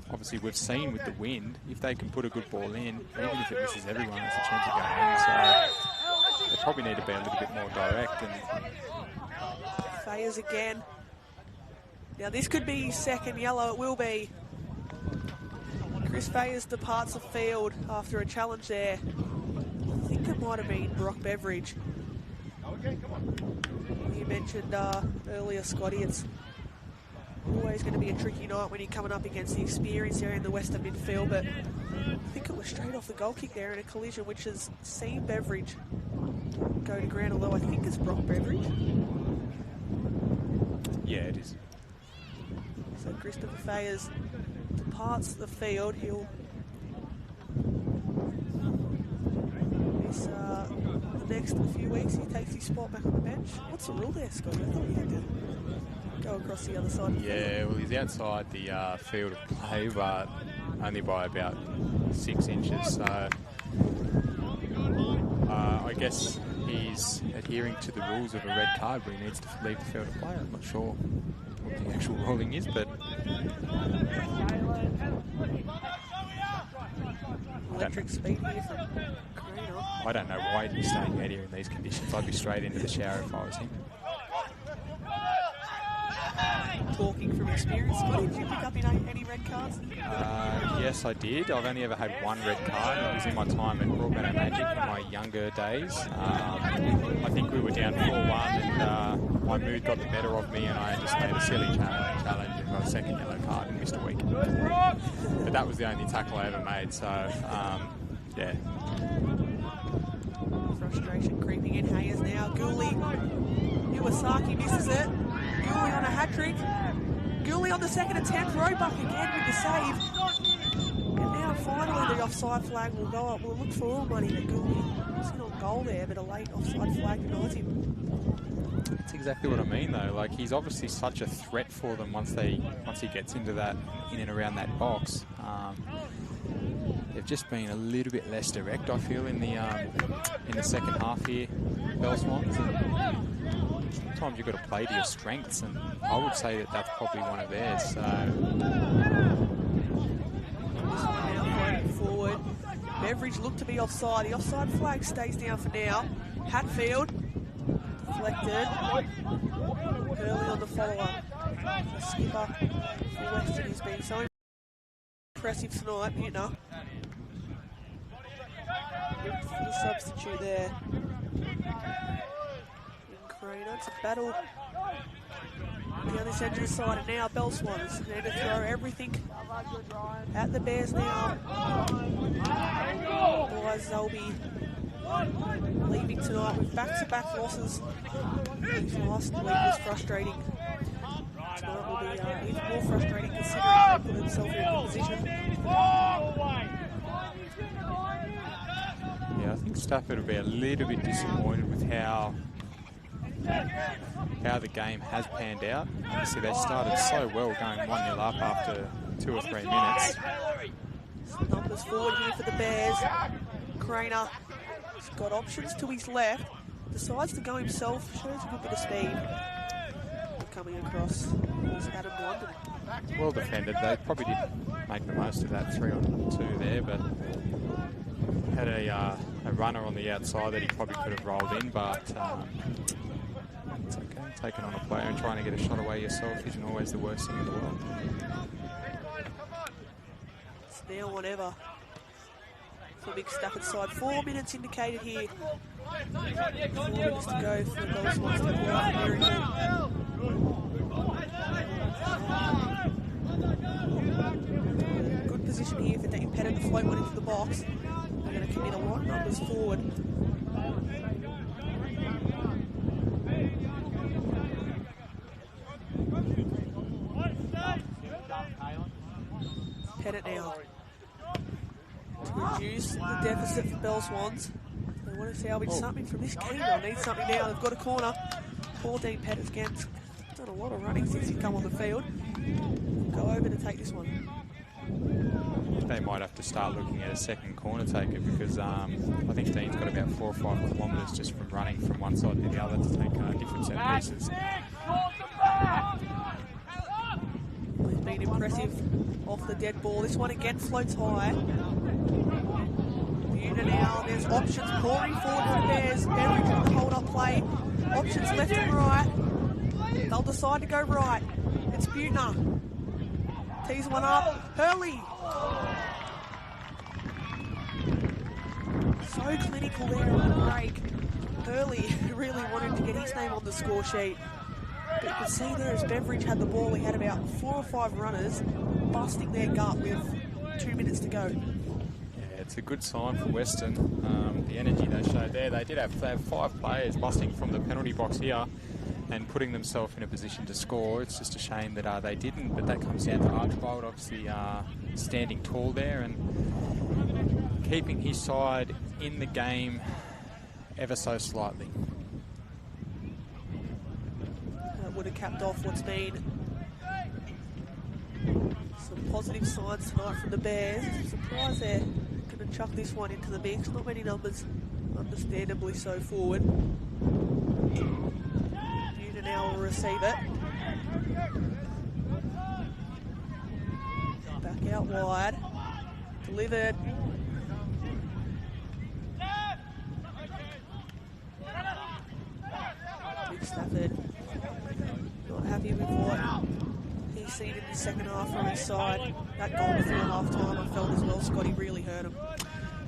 obviously we've seen with the wind, if they can put a good ball in, even if it misses everyone, there's a chance of going in, so they probably need to be a little bit more direct. And Fayers again. Now this could be second yellow, it will be. Chris Fayers departs the field after a challenge there. I think it might have been Brock Beveridge. You mentioned earlier, Scotty, it's always going to be a tricky night when you're coming up against the experience there in the Western midfield, but I think it was straight off the goal kick there in a collision which has seen Beveridge go to ground, although I think it's Brock Beveridge. Yeah, it is. So Christopher Fayers departs the field. He'll miss the next few weeks. He takes his spot back on the bench. What's the rule there, Scotty? I thought he had to go across the other side of the field. Yeah, well, he's outside the field of play, but only by about 6 inches. So I guess he's adhering to the rules of a red card where he needs to leave the field of play. I'm not sure what the actual ruling is, but Electric speed here from Carino. I don't know why he'd be staying out here in these conditions. I'd be straight into the shower if I was him. Talking from experience, Scotty, did you pick up any red cards? Yes, I did. I've only ever had one red card. It was in my time at Broadmeadow Magic in my younger days. I think we were down 4-1 and my mood got the better of me and I just made a silly challenge and got a second yellow card and missed a week. But that was the only tackle I ever made, so yeah. Frustration creeping in. Hayes now. Gooley. Iwasaki misses it. Gooley on a hat-trick. Gooley on the second attempt. Roebuck again with the save. And now finally the offside flag will go up. We'll look for all money to Gooley. He's on goal there, but a late offside flag denies him. That's exactly what I mean, though. Like, he's obviously such a threat for them once he gets into that, in and around that box. They've just been a little bit less direct, I feel, in the second half here, Bell Swans. Sometimes you've got to play to your strengths, and I would say that that's probably one of theirs. So forward. Beveridge looked to be offside. The offside flag stays down for now. Hatfield deflected early on the follow-up. The skipper for Weston has been so impressive tonight, Butner. The substitute there. It's a battle down this edge of the side, and now Bell Swans need to throw everything at the Bears now. Otherwise they'll be leaving tonight with back-to-back losses. Last week was frustrating. Tonight will be even more frustrating considering they put themselves in a good position. yeah, I think Stafford will be a little bit disappointed with how the game has panned out. Obviously, they started so well, going 1-0 up after 2 or 3 minutes. Numbers forward here for the Bears. Craner has got options to his left. Decides to go himself. Shows a good bit of speed. Coming across is Adam London. Well defended. They probably didn't make the most of that 3-on-2 there, but had a runner on the outside that he probably could have rolled in, but it's okay. Taking on a player and trying to get a shot away yourself isn't always the worst thing in the world. It's now or never for Big Stafford side. 4 minutes indicated here. 4 minutes to go for the Bell Swans to pull out the miracle. Good position here for Dean Pettit to float one into the box. They're going to commit a lot of numbers forward. Pettit now to reduce the deficit for Bell Swans. They want to salvage something from this game. They'll need something now. They've got a corner. Poor Dean Pettit again. Done a lot of running since he's come on the field. Go over to take this one. They might have to start looking at a second corner taker because I think Dean's got about 4 or 5 kilometres just from running from one side to the other to take different set pieces. He's been impressive off the dead ball. This one again floats high. Butner now. There's options pouring forward for the Bears. Beveridge in the hold-up play. Options left and right. They'll decide to go right. It's Butner. Tees one up. Hurley. So clinical there on the break. Hurley really wanted to get his name on the score sheet. But you can see there as Beveridge had the ball, he had about 4 or 5 runners busting their gut with 2 minutes to go. Yeah, it's a good sign for Weston. The energy they showed there. They have 5 players busting from the penalty box here and putting themselves in a position to score. It's just a shame that they didn't, but that comes down to Archibald obviously standing tall there and keeping his side in the game ever so slightly. That would have capped off what's been some positive signs tonight from the Bears. I'm surprised they're going to chuck this one into the mix. Not many numbers, understandably so, forward. Butner now will receive it. Back out wide. Delivered. Big Stafford not happy with what he's seen in the second half from his side. That goal before half-time, I felt as well, Scotty really hurt him.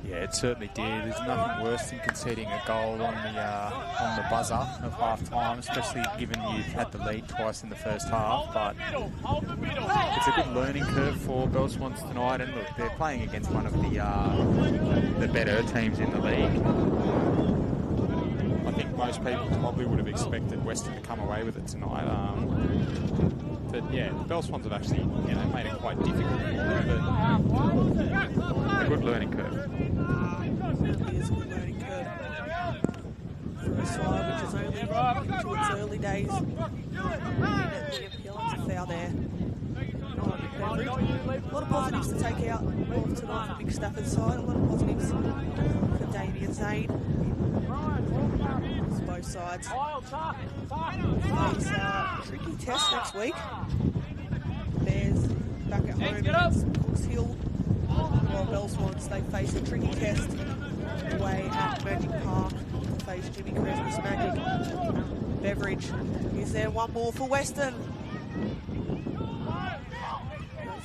Yeah, it certainly did. There's nothing worse than conceding a goal on the buzzer of half-time, especially given you've had the lead twice in the first half. But it's a good learning curve for Bell Swans tonight. And look, they're playing against one of the better teams in the league. I think most people probably would have expected Weston to come away with it tonight. But yeah, the Bell Swans have actually made it quite difficult for them, but a good learning curve. It really is a good learning curve for a side, which is only into its early days. The NPL, a foul there. A lot of positives to take out of tonight for Big Stafford's side. A lot of positives for Damien Zane. It's both sides. Face a tricky test next week. Bears back at home against Cooks Hill. While Belmont, they face a tricky test away at Magic Park to face Jimmy Christmas Magic. Beveridge. Is there one more for Weston?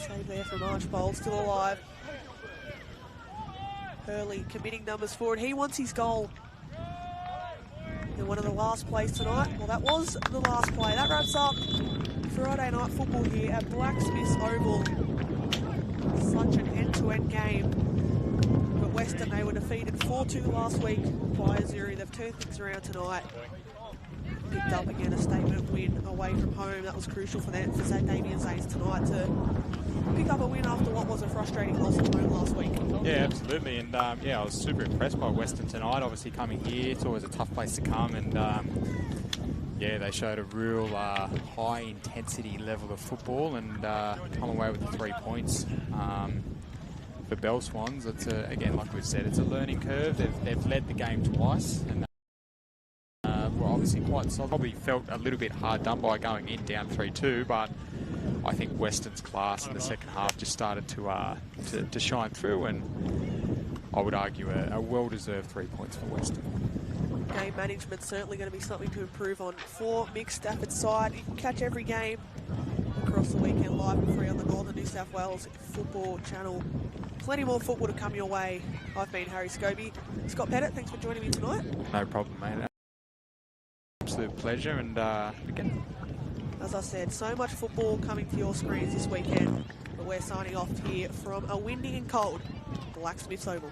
Save there from Archbold, still alive. Hurley committing numbers forward. He wants his goal. In one of the last plays tonight. Well, that was the last play. That wraps up Friday night football here at Blacksmiths Oval. Such an end-to-end game. But Weston, they were defeated 4-2 last week by Azuri. They've turned things around tonight. Picked up again a statement win away from home. That was crucial for them, for Damien Zanes tonight to pick up a win after what was a frustrating loss at home last week. Yeah, absolutely. And yeah, I was super impressed by Weston tonight. Obviously coming here, it's always a tough place to come. And yeah, they showed a real high intensity level of football and come away with the 3 points. For Bell Swans, it's again, like we've said, it's a learning curve. They've led the game twice. And were obviously quite solid. Probably felt a little bit hard done by going in down 3-2, but I think Weston's class in the second half just started to shine through, and I would argue a well-deserved 3 points for Weston. Game management certainly going to be something to improve on for Mick Stafford's side. You can catch every game across the weekend live and free on the Northern New South Wales Football Channel. Plenty more football to come your way. I've been Harry Scobie. Scott Pettit, thanks for joining me tonight. No problem, mate. Absolute pleasure, and again, as I said, so much football coming to your screens this weekend, but we're signing off here from a windy and cold Blacksmiths Oval.